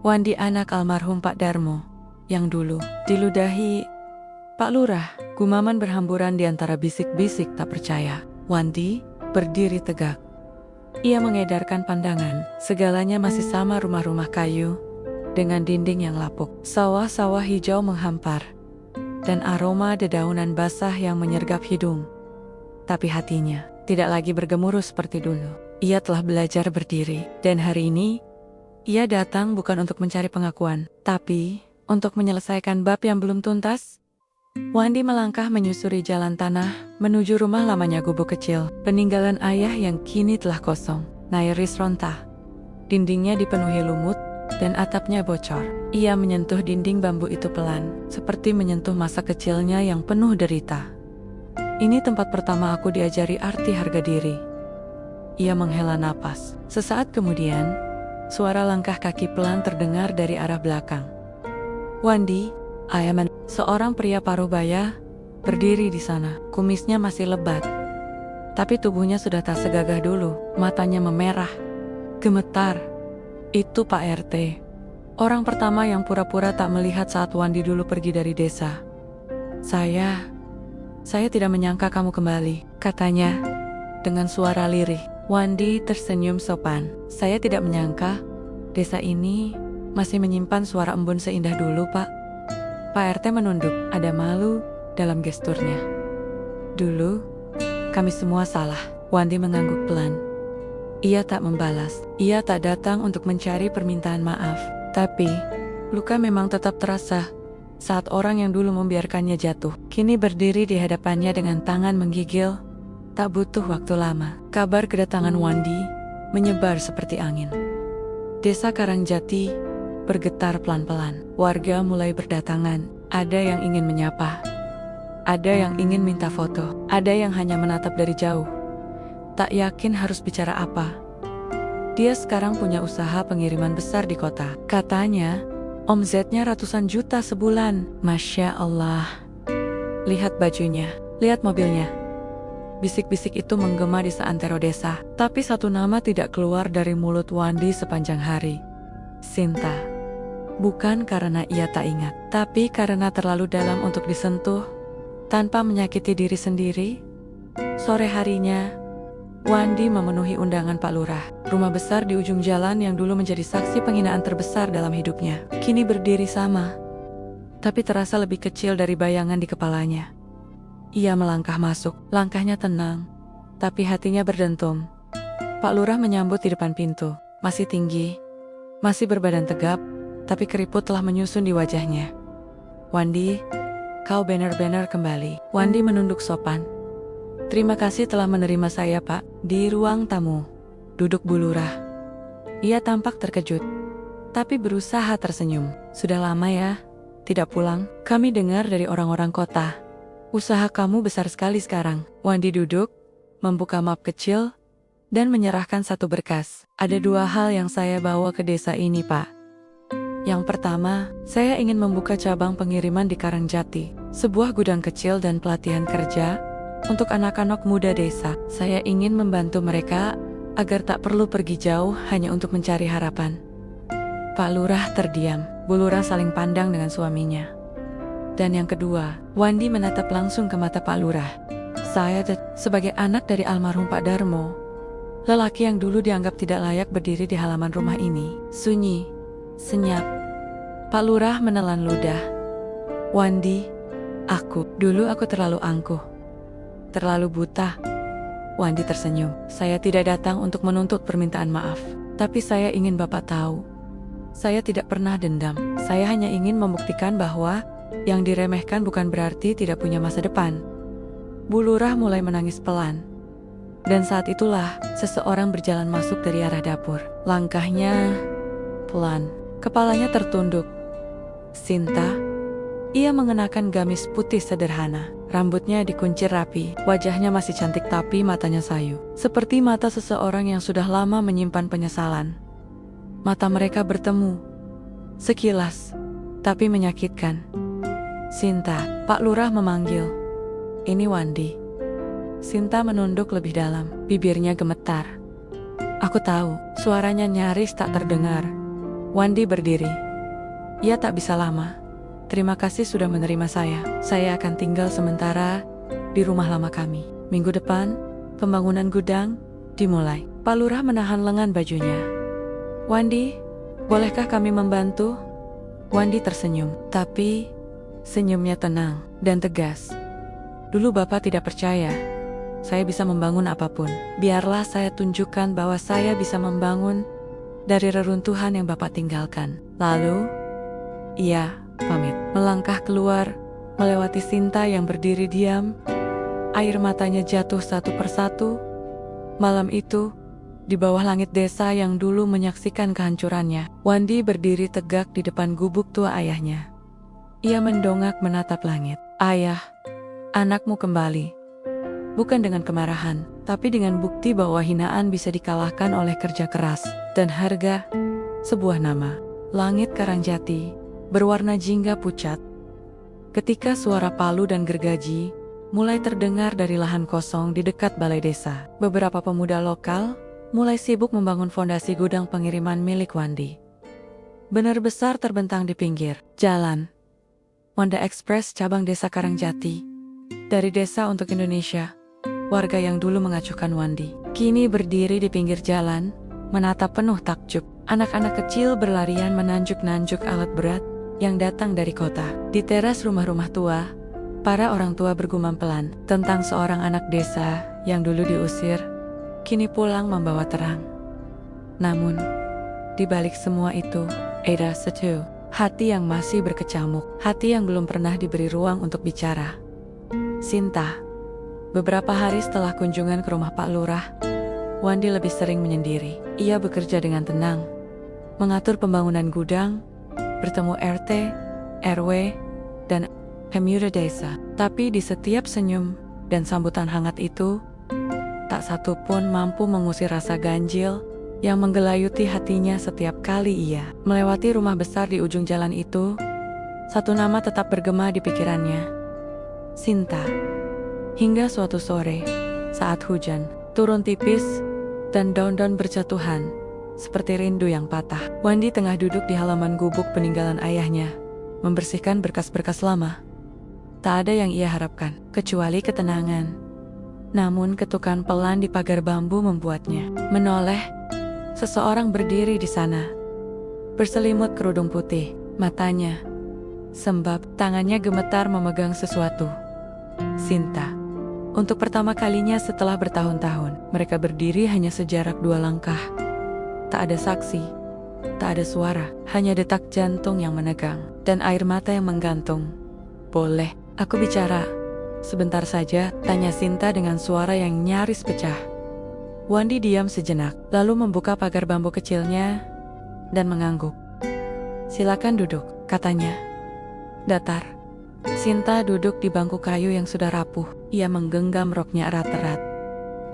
Wandi anak almarhum Pak Darmo, yang dulu diludahi Pak Lurah. Gumaman berhamburan di antara bisik-bisik tak percaya. Wandi berdiri tegak. Ia mengedarkan pandangan. Segalanya masih sama, rumah-rumah kayu dengan dinding yang lapuk. Sawah-sawah hijau menghampar, dan aroma dedaunan basah yang menyergap hidung. Tapi hatinya tidak lagi bergemuruh seperti dulu. Ia telah belajar berdiri, dan hari ini ia datang bukan untuk mencari pengakuan, tapi untuk menyelesaikan bab yang belum tuntas. Wandi melangkah menyusuri jalan tanah menuju rumah lamanya gubuk kecil, peninggalan ayah yang kini telah kosong, nyaris rontah. Dindingnya dipenuhi lumut dan atapnya bocor. Ia menyentuh dinding bambu itu pelan, seperti menyentuh masa kecilnya yang penuh derita. Ini tempat pertama aku diajari arti harga diri. Ia menghela napas. Sesaat kemudian, suara langkah kaki pelan terdengar dari arah belakang. Wandi, Ayaman, seorang pria paruh baya, berdiri di sana. Kumisnya masih lebat, tapi tubuhnya sudah tak segagah dulu. Matanya memerah, gemetar. Itu Pak RT, orang pertama yang pura-pura tak melihat saat Wandi dulu pergi dari desa. Saya tidak menyangka kamu kembali, katanya dengan suara lirih. Wandi tersenyum sopan. Saya tidak menyangka desa ini masih menyimpan suara embun seindah dulu, Pak. Pak RT menunduk, ada malu dalam gesturnya. Dulu, kami semua salah. Wandi mengangguk pelan. Ia tak membalas. Ia tak datang untuk mencari permintaan maaf. Tapi, luka memang tetap terasa saat orang yang dulu membiarkannya jatuh kini berdiri di hadapannya dengan tangan menggigil. Tak butuh waktu lama, kabar kedatangan Wandi menyebar seperti angin. Desa Karangjati bergetar pelan-pelan. Warga mulai berdatangan. Ada yang ingin menyapa, ada yang ingin minta foto, ada yang hanya menatap dari jauh, tak yakin harus bicara apa. Dia sekarang punya usaha pengiriman besar di kota. Katanya, omzetnya ratusan juta sebulan. Masya Allah. Lihat bajunya, lihat mobilnya. Bisik-bisik itu menggema di seantero desa. Tapi satu nama tidak keluar dari mulut Wandi sepanjang hari. Sinta. Bukan karena ia tak ingat, tapi karena terlalu dalam untuk disentuh tanpa menyakiti diri sendiri. Sore harinya, Wandi memenuhi undangan Pak Lurah. Rumah besar di ujung jalan yang dulu menjadi saksi penghinaan terbesar dalam hidupnya, kini berdiri sama, tapi terasa lebih kecil dari bayangan di kepalanya. Ia melangkah masuk, langkahnya tenang, tapi hatinya berdentum. Pak Lurah menyambut di depan pintu, masih tinggi, masih berbadan tegap, tapi keriput telah menyusun di wajahnya. Wandi, kau benar-benar kembali. Wandi menunduk sopan. Terima kasih telah menerima saya, Pak. Di ruang tamu, duduk Bu Lurah. Ia tampak terkejut, tapi berusaha tersenyum. Sudah lama ya, tidak pulang. Kami dengar dari orang-orang kota. Usaha kamu besar sekali sekarang. Wandi duduk, membuka map kecil, dan menyerahkan satu berkas. Ada 2 hal yang saya bawa ke desa ini, Pak. Yang pertama, saya ingin membuka cabang pengiriman di Karangjati, sebuah gudang kecil dan pelatihan kerja untuk anak-anak muda desa. Saya ingin membantu mereka agar tak perlu pergi jauh hanya untuk mencari harapan. Pak Lurah terdiam. Bu Lurah saling pandang dengan suaminya. Dan yang kedua, Wandi menatap langsung ke mata Pak Lurah. Saya sebagai anak dari almarhum Pak Darmo, lelaki yang dulu dianggap tidak layak berdiri di halaman rumah ini. Sunyi, senyap. Pak Lurah menelan ludah. Wandi, dulu aku terlalu angkuh, terlalu buta. Wandi tersenyum. Saya tidak datang untuk menuntut permintaan maaf, tapi saya ingin Bapak tahu, saya tidak pernah dendam. Saya hanya ingin membuktikan bahwa yang diremehkan bukan berarti tidak punya masa depan. Bu Lurah mulai menangis pelan. Dan saat itulah seseorang berjalan masuk dari arah dapur. Langkahnya pelan, kepalanya tertunduk. Sinta. Ia mengenakan gamis putih sederhana. Rambutnya dikuncir rapi. Wajahnya masih cantik tapi matanya sayu, seperti mata seseorang yang sudah lama menyimpan penyesalan. Mata mereka bertemu sekilas, tapi menyakitkan. Sinta, Pak Lurah memanggil. Ini Wandi. Sinta menunduk lebih dalam, bibirnya gemetar. Aku tahu, suaranya nyaris tak terdengar. Wandi berdiri. Ia tak bisa lama. Terima kasih sudah menerima saya. Saya akan tinggal sementara di rumah lama kami. Minggu depan, pembangunan gudang dimulai. Pak Lurah menahan lengan bajunya. Wandi, bolehkah kami membantu? Wandi tersenyum, tapi senyumnya tenang dan tegas. Dulu Bapak tidak percaya saya bisa membangun apapun. Biarlah saya tunjukkan bahwa saya bisa membangun dari reruntuhan yang Bapak tinggalkan. Lalu, ia pamit, melangkah keluar, melewati Sinta yang berdiri diam. Air matanya jatuh satu persatu. Malam itu, di bawah langit desa yang dulu menyaksikan kehancurannya, Wandi berdiri tegak di depan gubuk tua ayahnya. Ia mendongak menatap langit. Ayah, anakmu kembali. Bukan dengan kemarahan, tapi dengan bukti bahwa hinaan bisa dikalahkan oleh kerja keras dan harga sebuah nama. Langit Karangjati berwarna jingga pucat. Ketika suara palu dan gergaji mulai terdengar dari lahan kosong di dekat balai desa, beberapa pemuda lokal mulai sibuk membangun fondasi gudang pengiriman milik Wandi. Benar besar terbentang di pinggir jalan. Wanda Express cabang desa Karangjati. Dari desa untuk Indonesia, warga yang dulu mengacuhkan Wandi, kini berdiri di pinggir jalan, menatap penuh takjub. Anak-anak kecil berlarian menanjuk-nanjuk alat berat yang datang dari kota. Di teras rumah-rumah tua, para orang tua bergumam pelan tentang seorang anak desa yang dulu diusir, kini pulang membawa terang. Namun, di balik semua itu, ada satu hati yang masih berkecamuk, hati yang belum pernah diberi ruang untuk bicara. Sinta. Beberapa hari setelah kunjungan ke rumah Pak Lurah, Wandi lebih sering menyendiri. Ia bekerja dengan tenang, mengatur pembangunan gudang, bertemu RT, RW, dan pemuda desa. Tapi di setiap senyum dan sambutan hangat itu, tak satu pun mampu mengusir rasa ganjil yang menggelayuti hatinya setiap kali ia melewati rumah besar di ujung jalan itu. Satu nama tetap bergema di pikirannya, Sinta. Hingga suatu sore, saat hujan turun tipis dan daun-daun berjatuhan, seperti rindu yang patah, Wandi tengah duduk di halaman gubuk peninggalan ayahnya, membersihkan berkas-berkas lama. Tak ada yang ia harapkan, kecuali ketenangan. Namun ketukan pelan di pagar bambu membuatnya menoleh. Seseorang berdiri di sana, berselimut kerudung putih, matanya sembab, tangannya gemetar memegang sesuatu. Sinta. Untuk pertama kalinya setelah bertahun-tahun, mereka berdiri hanya sejarak 2 langkah. Tak ada saksi, tak ada suara, hanya detak jantung yang menegang, dan air mata yang menggantung. Boleh, Aku bicara. Sebentar saja, tanya Sinta dengan suara yang nyaris pecah. Wandi diam sejenak, lalu membuka pagar bambu kecilnya dan mengangguk. Silakan duduk, katanya. Datar. Sinta duduk di bangku kayu yang sudah rapuh. Ia menggenggam roknya erat-erat.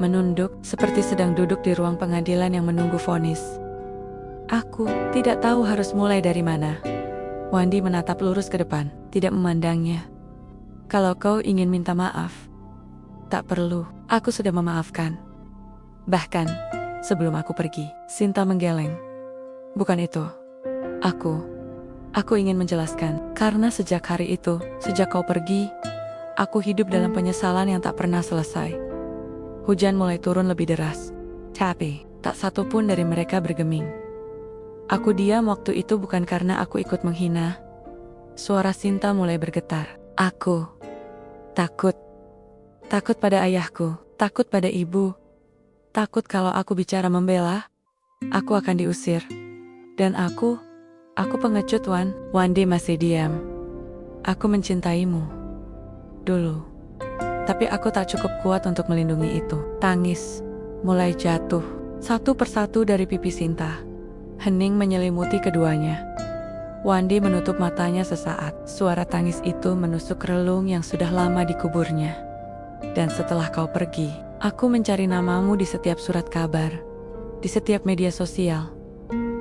Menunduk seperti sedang duduk di ruang pengadilan yang menunggu vonis. Aku tidak tahu harus mulai dari mana. Wandi menatap lurus ke depan, tidak memandangnya. Kalau kau ingin minta maaf, tak perlu, aku sudah memaafkan. Bahkan, sebelum aku pergi, Sinta menggeleng. Bukan itu. Aku ingin menjelaskan, karena sejak hari itu, sejak kau pergi, aku hidup dalam penyesalan yang tak pernah selesai. Hujan mulai turun lebih deras, tapi tak satu pun dari mereka bergeming. Aku diam waktu itu bukan karena aku ikut menghina. Suara Sinta mulai bergetar. Aku takut. Takut pada ayahku, takut pada ibu. Takut kalau aku bicara membela, aku akan diusir. Dan aku pengecut, Wan. Wandi masih diam. Aku mencintaimu. Dulu. Tapi aku tak cukup kuat untuk melindungi itu. Tangis mulai jatuh satu persatu dari pipi Sinta. Hening menyelimuti keduanya. Wandi menutup matanya sesaat. Suara tangis itu menusuk relung yang sudah lama dikuburnya. Dan setelah kau pergi, aku mencari namamu di setiap surat kabar, di setiap media sosial,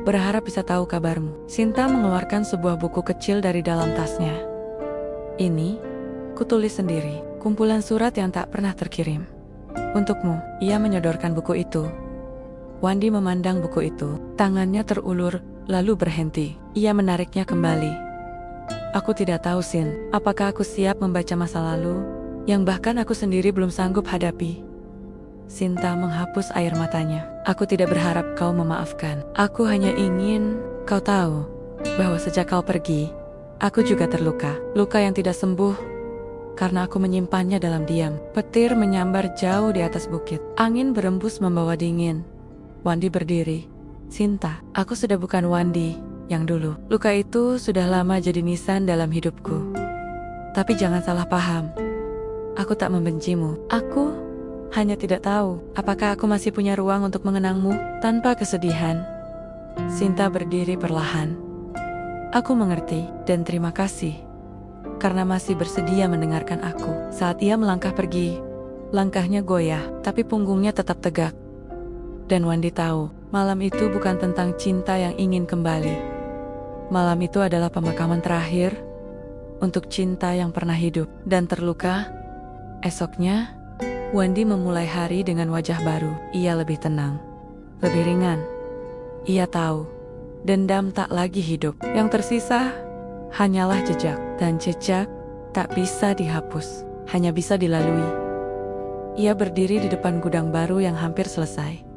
berharap bisa tahu kabarmu. Sinta mengeluarkan sebuah buku kecil dari dalam tasnya. Ini, kutulis sendiri, kumpulan surat yang tak pernah terkirim. Untukmu, ia menyodorkan buku itu. Wandi memandang buku itu, tangannya terulur, lalu berhenti. Ia menariknya kembali. Aku tidak tahu, Sin, apakah aku siap membaca masa lalu, yang bahkan aku sendiri belum sanggup hadapi. Sinta menghapus air matanya. Aku tidak berharap kau memaafkan. Aku hanya ingin kau tahu bahwa sejak kau pergi, aku juga terluka. Luka yang tidak sembuh karena aku menyimpannya dalam diam. Petir menyambar jauh di atas bukit. Angin berembus membawa dingin. Wandi berdiri. Sinta, aku sudah bukan Wandi yang dulu. Luka itu sudah lama jadi nisan dalam hidupku. Tapi jangan salah paham. Aku tak membencimu. Aku hanya tidak tahu apakah aku masih punya ruang untuk mengenangmu tanpa kesedihan. Sinta berdiri perlahan. Aku mengerti dan terima kasih karena masih bersedia mendengarkan aku. Saat ia melangkah pergi, langkahnya goyah, tapi punggungnya tetap tegak. Dan Wandi tahu, malam itu bukan tentang cinta yang ingin kembali. Malam itu adalah pemakaman terakhir untuk cinta yang pernah hidup dan terluka. Esoknya, Wandi memulai hari dengan wajah baru. Ia lebih tenang, lebih ringan. Ia tahu, dendam tak lagi hidup. Yang tersisa hanyalah jejak, dan jejak tak bisa dihapus, hanya bisa dilalui. Ia berdiri di depan gudang baru yang hampir selesai.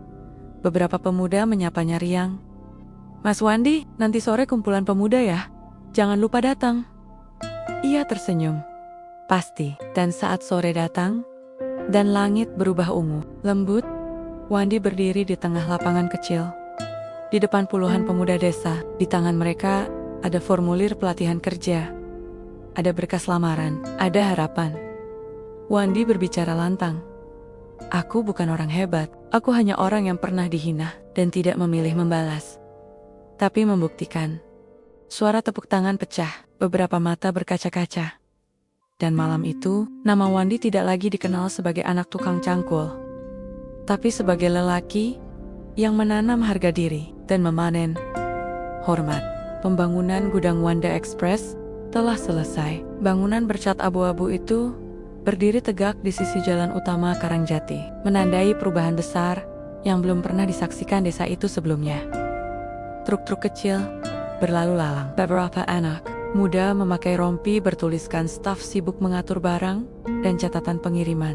Beberapa pemuda menyapanya riang. Mas Wandi, nanti sore kumpulan pemuda ya? Jangan lupa datang. Ia tersenyum. Pasti. Dan saat sore datang, dan langit berubah ungu, lembut, Wandi berdiri di tengah lapangan kecil. Di depan puluhan pemuda desa, di tangan mereka ada formulir pelatihan kerja. Ada berkas lamaran, ada harapan. Wandi berbicara lantang. Aku bukan orang hebat, aku hanya orang yang pernah dihina dan tidak memilih membalas, tapi membuktikan. Suara tepuk tangan pecah, beberapa mata berkaca-kaca. Dan malam itu, nama Wandi tidak lagi dikenal sebagai anak tukang cangkul, tapi sebagai lelaki yang menanam harga diri dan memanen hormat. Pembangunan gudang Wanda Express telah selesai. Bangunan bercat abu-abu itu berdiri tegak di sisi jalan utama Karangjati, menandai perubahan besar yang belum pernah disaksikan desa itu sebelumnya. Truk-truk kecil berlalu lalang. Beberapa anak muda memakai rompi bertuliskan staf sibuk mengatur barang dan catatan pengiriman.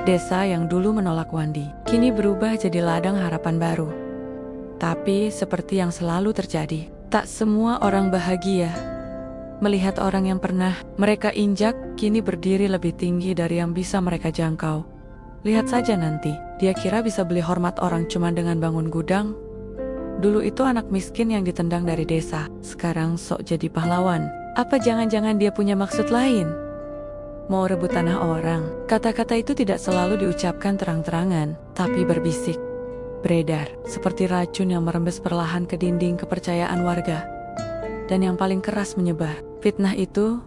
Desa yang dulu menolak Wandi, kini berubah jadi ladang harapan baru. Tapi seperti yang selalu terjadi, tak semua orang bahagia melihat orang yang pernah mereka injak kini berdiri lebih tinggi dari yang bisa mereka jangkau. Lihat saja nanti, dia kira bisa beli hormat orang cuma dengan bangun gudang. Dulu itu anak miskin yang ditendang dari desa, sekarang sok jadi pahlawan. Apa jangan-jangan dia punya maksud lain? Mau rebut tanah orang. Kata-kata itu tidak selalu diucapkan terang-terangan, tapi berbisik. Beredar, seperti racun yang merembes perlahan ke dinding kepercayaan warga. Dan yang paling keras menyebar. Fitnah itu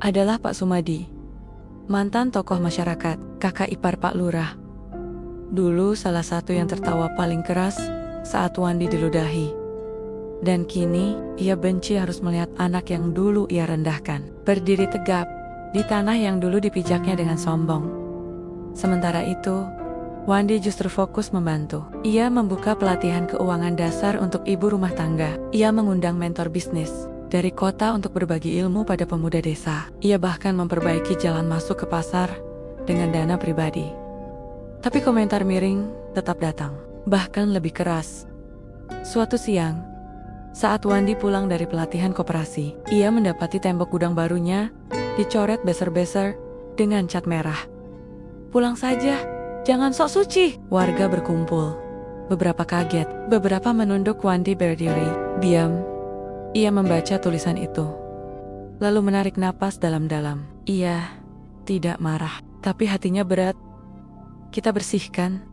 adalah Pak Sumadi. Mantan tokoh masyarakat, kakak ipar Pak Lurah. Dulu salah satu yang tertawa paling keras saat Wandi diludahi. Dan kini, ia benci harus melihat anak yang dulu ia rendahkan berdiri tegap di tanah yang dulu dipijaknya dengan sombong. Sementara itu, Wandi justru fokus membantu. Ia membuka pelatihan keuangan dasar untuk ibu rumah tangga. Ia mengundang mentor bisnis dari kota untuk berbagi ilmu pada pemuda desa. Ia bahkan memperbaiki jalan masuk ke pasar dengan dana pribadi. Tapi komentar miring tetap datang, bahkan lebih keras. Suatu siang, saat Wandi pulang dari pelatihan koperasi, ia mendapati tembok gudang barunya dicoret beser-beser dengan cat merah. "Pulang saja, jangan sok suci." Warga berkumpul. Beberapa kaget, beberapa menunduk. Wandi berdiri, diam. Ia membaca tulisan itu, lalu menarik napas dalam-dalam. Ia tidak marah, tapi hatinya berat. "Kita bersihkan,"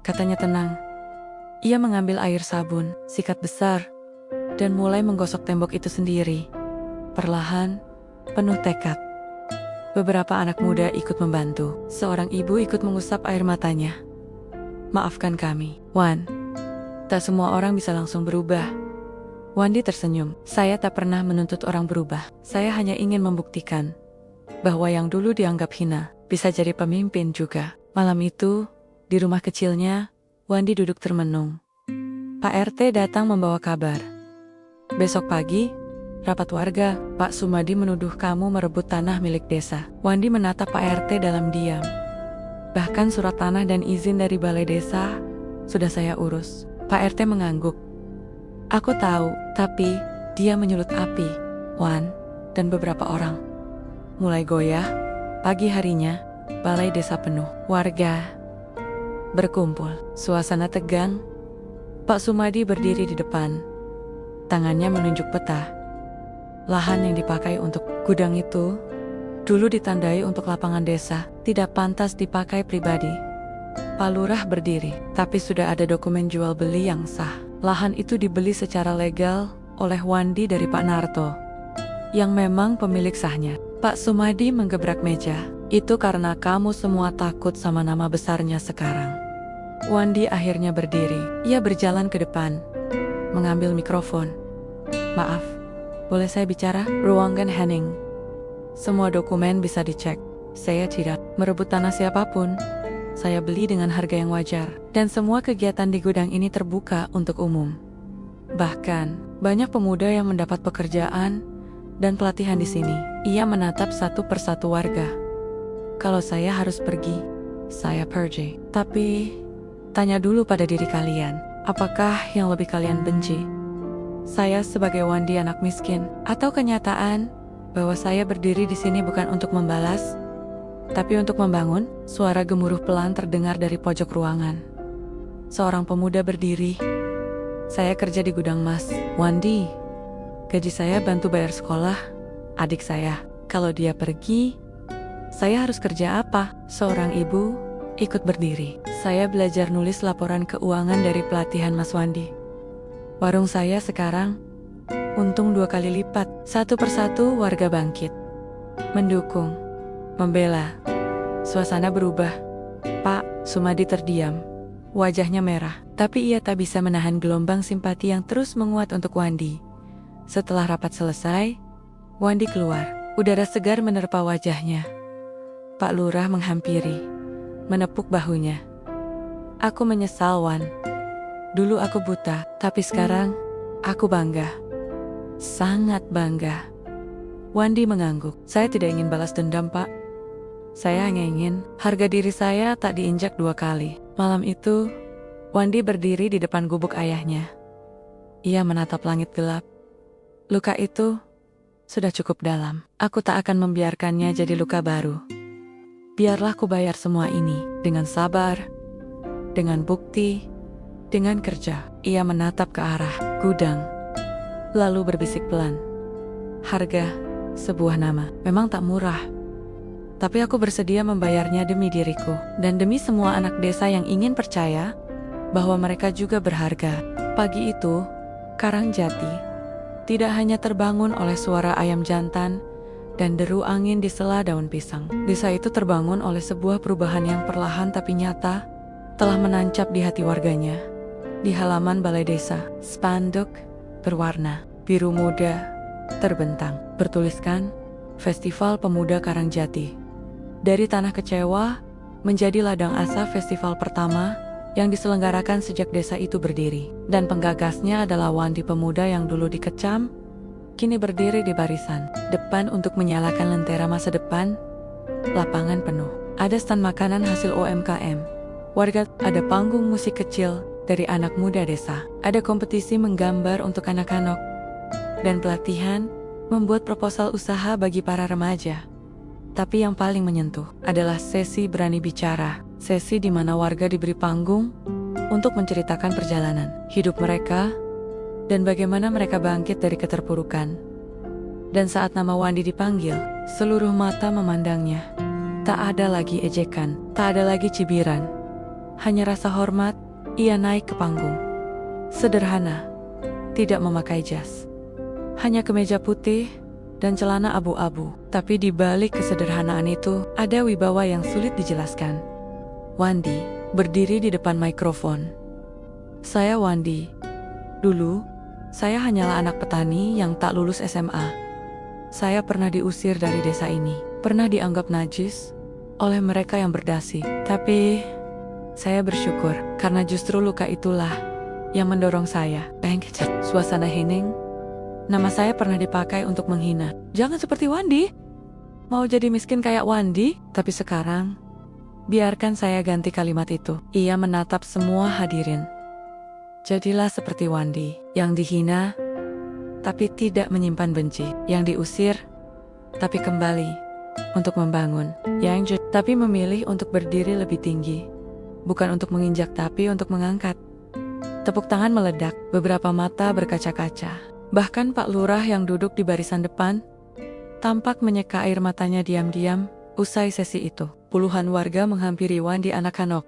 katanya tenang. Ia mengambil air sabun, sikat besar, dan mulai menggosok tembok itu sendiri. Perlahan, penuh tekad. Beberapa anak muda ikut membantu. Seorang ibu ikut mengusap air matanya. "Maafkan kami, Wan. Tak semua orang bisa langsung berubah." Wandi tersenyum. "Saya tak pernah menuntut orang berubah. Saya hanya ingin membuktikan bahwa yang dulu dianggap hina bisa jadi pemimpin juga." Malam itu, di rumah kecilnya, Wandi duduk termenung. Pak RT datang membawa kabar. "Besok pagi, rapat warga, Pak Sumadi menuduh kamu merebut tanah milik desa." Wandi menatap Pak RT dalam diam. "Bahkan surat tanah dan izin dari balai desa sudah saya urus." Pak RT mengangguk. "Aku tahu, tapi dia menyulut api, Wan, dan beberapa orang." Mulai goyah, pagi harinya, balai desa penuh. Warga berkumpul. Suasana tegang. Pak Sumadi berdiri di depan. Tangannya menunjuk peta. Lahan yang dipakai untuk gudang itu dulu ditandai untuk lapangan desa, tidak pantas dipakai pribadi. Pak Lurah berdiri, tapi sudah ada dokumen jual beli yang sah. Lahan itu dibeli secara legal oleh Wandi dari Pak Narto, yang memang pemilik sahnya. Pak Sumadi menggebrak meja. "Itu karena kamu semua takut sama nama besarnya sekarang." Wandi akhirnya berdiri. Ia berjalan ke depan, mengambil mikrofon. "Maaf, boleh saya bicara?" "Ruangan Henning. Semua dokumen bisa dicek. Saya tidak merebut tanah siapapun. Saya beli dengan harga yang wajar. Dan semua kegiatan di gudang ini terbuka untuk umum. Bahkan, banyak pemuda yang mendapat pekerjaan dan pelatihan di sini." Ia menatap satu persatu warga. "Kalau saya harus pergi, saya pergi. Tapi, tanya dulu pada diri kalian, apakah yang lebih kalian benci? Saya sebagai Wandi anak miskin, atau kenyataan bahwa saya berdiri di sini bukan untuk membalas, tapi untuk membangun?" Suara gemuruh pelan terdengar dari pojok ruangan. Seorang pemuda berdiri. "Saya kerja di gudang Mas Wandi. Gaji saya bantu bayar sekolah adik saya. Kalau dia pergi, saya harus kerja apa?" Seorang ibu ikut berdiri. "Saya belajar nulis laporan keuangan dari pelatihan Mas Wandi. Warung saya sekarang untung 2 kali lipat." Satu persatu warga bangkit, mendukung, membela. Suasana berubah. Pak Sumadi terdiam. Wajahnya merah, tapi ia tak bisa menahan gelombang simpati yang terus menguat untuk Wandi. Setelah rapat selesai, Wandi keluar. Udara segar menerpa wajahnya. Pak Lurah menghampiri, menepuk bahunya. "Aku menyesal, Wan. Dulu aku buta, tapi sekarang aku bangga. Sangat bangga." Wandi mengangguk. "Saya tidak ingin balas dendam, Pak. Saya hanya ingin harga diri saya tak diinjak 2 kali." Malam itu, Wandi berdiri di depan gubuk ayahnya. Ia menatap langit gelap. "Luka itu sudah cukup dalam. Aku tak akan membiarkannya jadi luka baru. Biarlah ku bayar semua ini dengan sabar, dengan bukti, dengan kerja." Ia menatap ke arah gudang, lalu berbisik pelan. "Harga sebuah nama memang tak murah. Tapi aku bersedia membayarnya demi diriku dan demi semua anak desa yang ingin percaya bahwa mereka juga berharga. Pagi itu, Karangjati tidak hanya terbangun oleh suara ayam jantan dan deru angin di sela daun pisang. Desa itu terbangun oleh sebuah perubahan yang perlahan tapi nyata telah menancap di hati warganya. Di halaman balai desa, spanduk berwarna biru muda terbentang, bertuliskan Festival Pemuda Karangjati. Dari tanah kecewa menjadi ladang asa, festival pertama yang diselenggarakan sejak desa itu berdiri. Dan penggagasnya adalah Wandi, pemuda yang dulu dikecam, kini berdiri di barisan depan untuk menyalakan lentera masa depan. Lapangan penuh. Ada stand makanan hasil UMKM warga, ada panggung musik kecil dari anak muda desa, ada kompetisi menggambar untuk anak-anak, dan pelatihan membuat proposal usaha bagi para remaja. Tapi yang paling menyentuh adalah sesi berani bicara, sesi di mana warga diberi panggung untuk menceritakan perjalanan hidup mereka dan bagaimana mereka bangkit dari keterpurukan. Dan saat nama Wandi dipanggil, seluruh mata memandangnya. Tak ada lagi ejekan, tak ada lagi cibiran. Hanya rasa hormat, ia naik ke panggung. Sederhana, tidak memakai jas. Hanya kemeja putih dan celana abu-abu. Tapi di balik kesederhanaan itu, ada wibawa yang sulit dijelaskan. Wandi berdiri di depan mikrofon. Saya Wandi. Dulu, saya hanyalah anak petani yang tak lulus SMA. Saya pernah diusir dari desa ini, pernah dianggap najis oleh mereka yang berdasi. Tapi, saya bersyukur karena justru luka itulah yang mendorong saya. Suasana hening. Nama saya pernah dipakai untuk menghina. Jangan seperti Wandi. Mau jadi miskin kayak Wandi? Tapi sekarang, biarkan saya ganti kalimat itu. Ia menatap semua hadirin. Jadilah seperti Wandi, yang dihina, tapi tidak menyimpan benci. Yang diusir, tapi kembali untuk membangun. Tapi memilih untuk berdiri lebih tinggi. Bukan untuk menginjak, tapi untuk mengangkat. Tepuk tangan meledak, beberapa mata berkaca-kaca. Bahkan Pak Lurah yang duduk di barisan depan tampak menyeka air matanya diam-diam. Usai sesi itu, puluhan warga menghampiri Wandi anak-anak,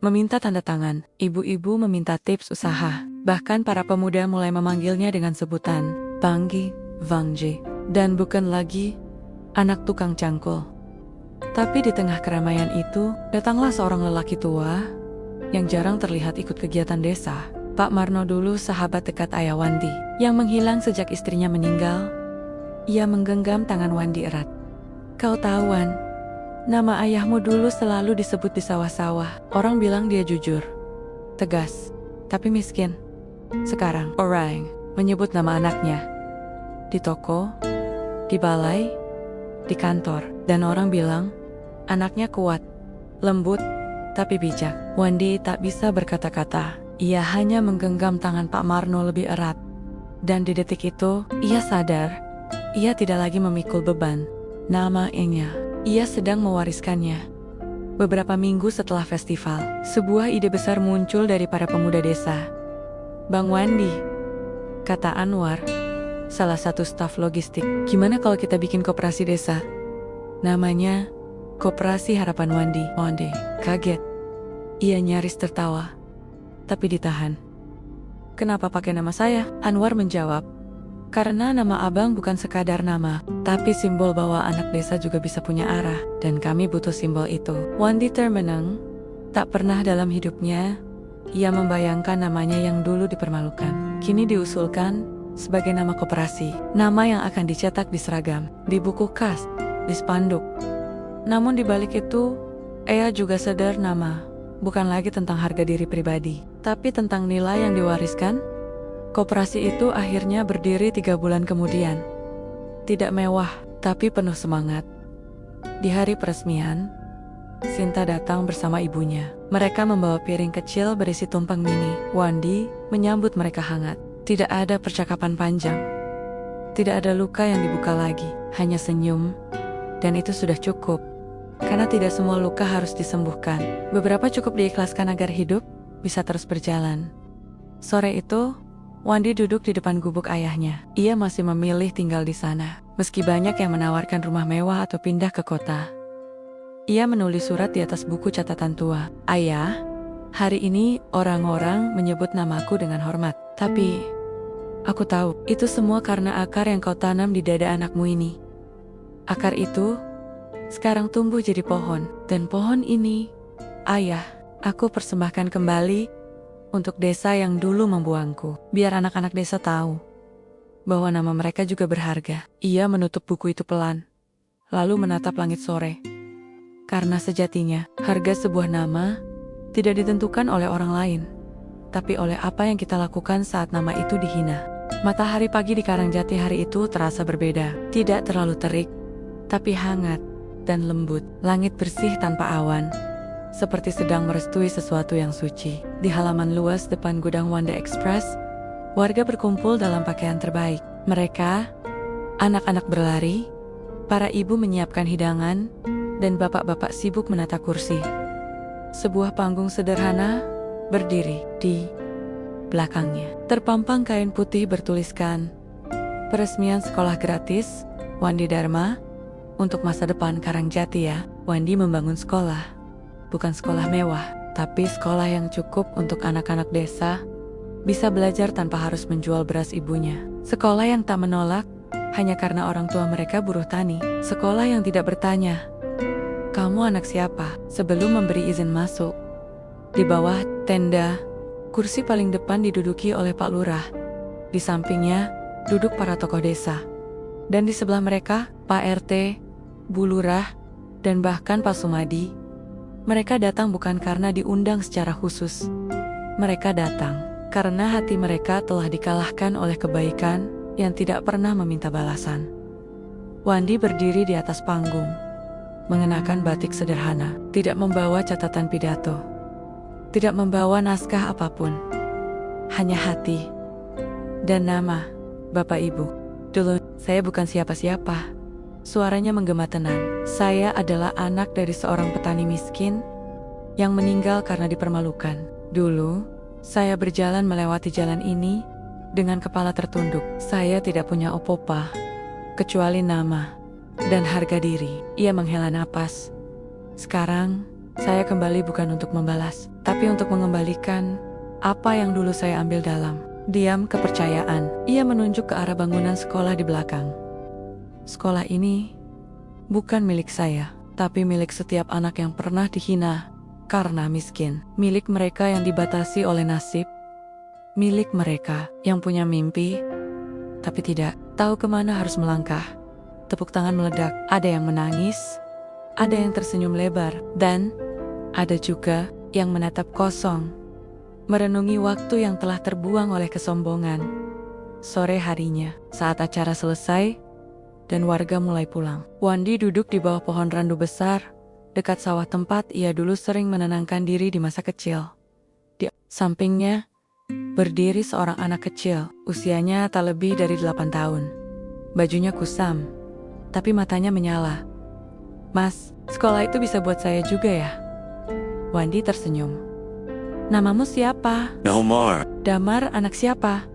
meminta tanda tangan. Ibu-ibu meminta tips usaha. Bahkan para pemuda mulai memanggilnya dengan sebutan Banggi, Vangje, dan bukan lagi anak tukang cangkul. Tapi di tengah keramaian itu, datanglah seorang lelaki tua yang jarang terlihat ikut kegiatan desa. Pak Marno, dulu sahabat dekat ayah Wandi, yang menghilang sejak istrinya meninggal. Ia menggenggam tangan Wandi erat. Kau tahu, Wan, nama ayahmu dulu selalu disebut di sawah-sawah. Orang bilang dia jujur, tegas, tapi miskin. Sekarang, orang menyebut nama anaknya di toko, di balai, di kantor. Dan orang bilang, anaknya kuat, lembut, tapi bijak. Wandi tak bisa berkata-kata. Ia hanya menggenggam tangan Pak Marno lebih erat. Dan di detik itu, ia sadar, ia tidak lagi memikul beban. Namanya, ia sedang mewariskannya. Beberapa minggu setelah festival, sebuah ide besar muncul dari para pemuda desa. Bang Wandi, kata Anwar, salah satu staf logistik, gimana kalau kita bikin koperasi desa? Namanya, Koperasi Harapan Wandi. Wandi kaget. Ia nyaris tertawa. Tapi ditahan. Kenapa pakai nama saya? Anwar menjawab, karena nama abang bukan sekadar nama, tapi simbol bahwa anak desa juga bisa punya arah, dan kami butuh simbol itu. Wandi termenung. Tak pernah dalam hidupnya ia membayangkan namanya yang dulu dipermalukan, kini diusulkan sebagai nama koperasi. Nama yang akan dicetak di seragam, di buku kas, di spanduk. Namun di balik itu, ia juga sadar nama bukan lagi tentang harga diri pribadi, tapi tentang nilai yang diwariskan. Koperasi itu akhirnya berdiri 3 bulan kemudian. Tidak mewah, tapi penuh semangat. Di hari peresmian, Sinta datang bersama ibunya. Mereka membawa piring kecil berisi tumpeng mini. Wandi menyambut mereka hangat. Tidak ada percakapan panjang. Tidak ada luka yang dibuka lagi, hanya senyum. Dan itu sudah cukup. Karena tidak semua luka harus disembuhkan. Beberapa cukup diikhlaskan agar hidup bisa terus berjalan. Sore itu, Wandi duduk di depan gubuk ayahnya. Ia masih memilih tinggal di sana. Meski banyak yang menawarkan rumah mewah atau pindah ke kota, Ia menulis surat di atas buku catatan tua. Ayah, hari ini orang-orang menyebut namaku dengan hormat. Tapi, aku tahu, itu semua karena akar yang kau tanam di dada anakmu ini. Akar itu, sekarang tumbuh jadi pohon. Dan pohon ini, ayah, aku persembahkan kembali untuk desa yang dulu membuangku. Biar anak-anak desa tahu bahwa nama mereka juga berharga. Ia menutup buku itu pelan, lalu menatap langit sore. Karena sejatinya, harga sebuah nama tidak ditentukan oleh orang lain, tapi oleh apa yang kita lakukan saat nama itu dihina. Matahari pagi di Karangjati hari itu terasa berbeda. Tidak terlalu terik, tapi hangat dan lembut. Langit bersih tanpa awan, seperti sedang merestui sesuatu yang suci. Di halaman luas depan gudang Wanda Express, warga berkumpul dalam pakaian terbaik. Mereka, anak-anak berlari, para ibu menyiapkan hidangan, dan bapak-bapak sibuk menata kursi. Sebuah panggung sederhana berdiri di belakangnya. Terpampang kain putih bertuliskan, "Peresmian sekolah gratis, Wandi Dharma, untuk masa depan Karangjati ya." Wandi membangun sekolah, bukan sekolah mewah, tapi sekolah yang cukup untuk anak-anak desa bisa belajar tanpa harus menjual beras ibunya. Sekolah yang tak menolak hanya karena orang tua mereka buruh tani. Sekolah yang tidak bertanya, "Kamu anak siapa?" sebelum memberi izin masuk. Di bawah tenda, kursi paling depan diduduki oleh Pak Lurah. Di sampingnya duduk para tokoh desa. Dan di sebelah mereka, Pak RT, Bu Lurah, dan bahkan Pak Sumadi. Mereka datang bukan karena diundang secara khusus. Mereka datang karena hati mereka telah dikalahkan oleh kebaikan yang tidak pernah meminta balasan. Wandi berdiri di atas panggung, mengenakan batik sederhana, tidak membawa catatan pidato, tidak membawa naskah apapun, hanya hati dan nama. "Bapak Ibu, dulu saya bukan siapa-siapa." Suaranya menggema tenang. "Saya adalah anak dari seorang petani miskin yang meninggal karena dipermalukan. Dulu, saya berjalan melewati jalan ini dengan kepala tertunduk. Saya tidak punya opo-opa, kecuali nama dan harga diri." Ia menghela napas. "Sekarang, saya kembali bukan untuk membalas, tapi untuk mengembalikan apa yang dulu saya ambil dalam diam kepercayaan." Ia menunjuk ke arah bangunan sekolah di belakang. "Sekolah ini bukan milik saya, tapi milik setiap anak yang pernah dihina karena miskin. Milik mereka yang dibatasi oleh nasib. Milik mereka yang punya mimpi, tapi tidak tahu kemana harus melangkah." Tepuk tangan meledak. Ada yang menangis, ada yang tersenyum lebar, dan ada juga yang menatap kosong, merenungi waktu yang telah terbuang oleh kesombongan. Sore harinya, saat acara selesai dan warga mulai pulang, Wandi duduk di bawah pohon randu besar, dekat sawah tempat ia dulu sering menenangkan diri di masa kecil. Di sampingnya, berdiri seorang anak kecil, usianya tak lebih dari 8 tahun. Bajunya kusam, tapi matanya menyala. "Mas, sekolah itu bisa buat saya juga ya?" Wandi tersenyum. "Namamu siapa?"
Omar.
"Damar, anak siapa?"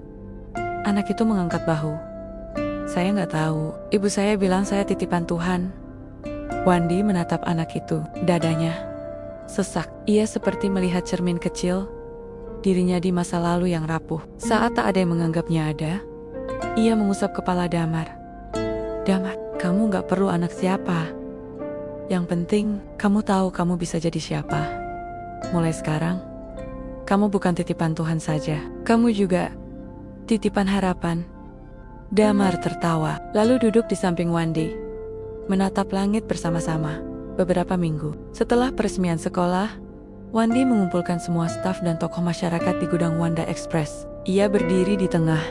Anak itu mengangkat bahu. "Saya nggak tahu. Ibu saya bilang saya titipan Tuhan." Wandi menatap anak itu. Dadanya sesak. Ia seperti melihat cermin kecil dirinya di masa lalu yang rapuh. Saat tak ada yang menganggapnya ada, ia mengusap kepala Damar. "Damar, kamu gak perlu anak siapa. Yang penting, kamu tahu kamu bisa jadi siapa. Mulai sekarang, kamu bukan titipan Tuhan saja. Kamu juga titipan harapan." Damar tertawa, lalu duduk di samping Wandi, menatap langit bersama-sama. Beberapa minggu setelah peresmian sekolah, Wandi mengumpulkan semua staf dan tokoh masyarakat di gudang Wanda Express. Ia berdiri di tengah,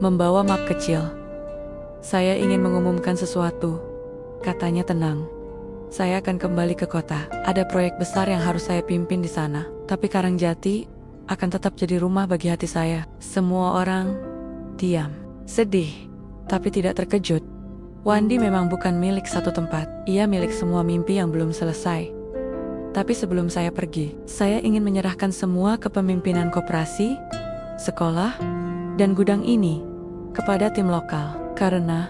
membawa map kecil. "Saya ingin mengumumkan sesuatu," katanya tenang. "Saya akan kembali ke kota. Ada proyek besar yang harus saya pimpin di sana. Tapi Karangjati akan tetap jadi rumah bagi hati saya." Semua orang diam, sedih, tapi tidak terkejut. Wandi memang bukan milik satu tempat. Ia milik semua mimpi yang belum selesai. Tapi sebelum saya pergi, saya ingin menyerahkan semua kepemimpinan koperasi, sekolah, dan gudang ini kepada tim lokal. Karena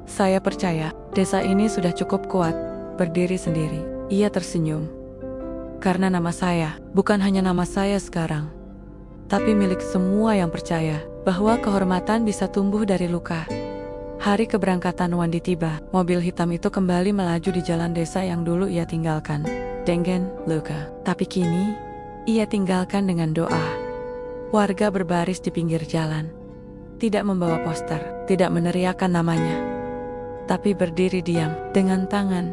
saya percaya desa ini sudah cukup kuat berdiri sendiri. Ia tersenyum. Karena nama saya bukan hanya nama saya sekarang, tapi milik semua yang percaya bahwa kehormatan bisa tumbuh dari luka. Hari keberangkatan Wandi tiba. Mobil hitam itu kembali melaju di jalan desa yang dulu ia tinggalkan. Dengan luka. Tapi kini, ia tinggalkan dengan doa. Warga berbaris di pinggir jalan. Tidak membawa poster, tidak meneriakkan namanya, tapi berdiri diam dengan tangan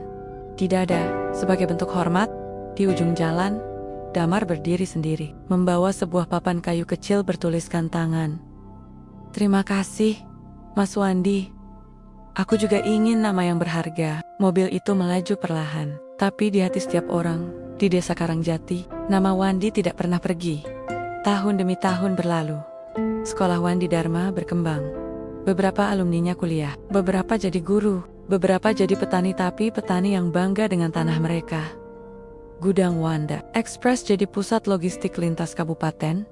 di dada sebagai bentuk hormat. Di ujung jalan, Damar berdiri sendiri, membawa sebuah papan kayu kecil bertuliskan tangan. Terima kasih, Mas Wandi. Aku juga ingin nama yang berharga. Mobil itu melaju perlahan, tapi di hati setiap orang di desa Karangjati, nama Wandi tidak pernah pergi. Tahun demi tahun berlalu. Sekolah Wandi Dharma berkembang. Beberapa alumninya kuliah, beberapa jadi guru, beberapa jadi petani, tapi petani yang bangga dengan tanah mereka. Gudang Wanda Express jadi pusat logistik lintas kabupaten.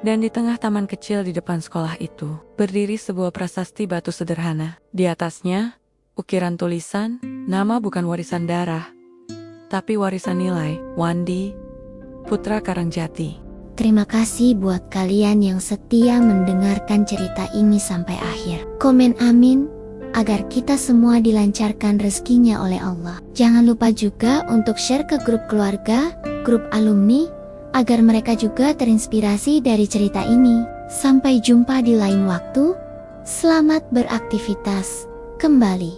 Dan di tengah taman kecil di depan sekolah itu, berdiri sebuah prasasti batu sederhana. Di atasnya, ukiran tulisan, nama bukan warisan darah, tapi warisan nilai, Wandi, Putra Karangjati.
Terima kasih buat kalian yang setia mendengarkan cerita ini sampai akhir. Komen amin, agar kita semua dilancarkan rezekinya oleh Allah. Jangan lupa juga untuk share ke grup keluarga, grup alumni, agar mereka juga terinspirasi dari cerita ini. Sampai jumpa di lain waktu, selamat beraktivitas kembali.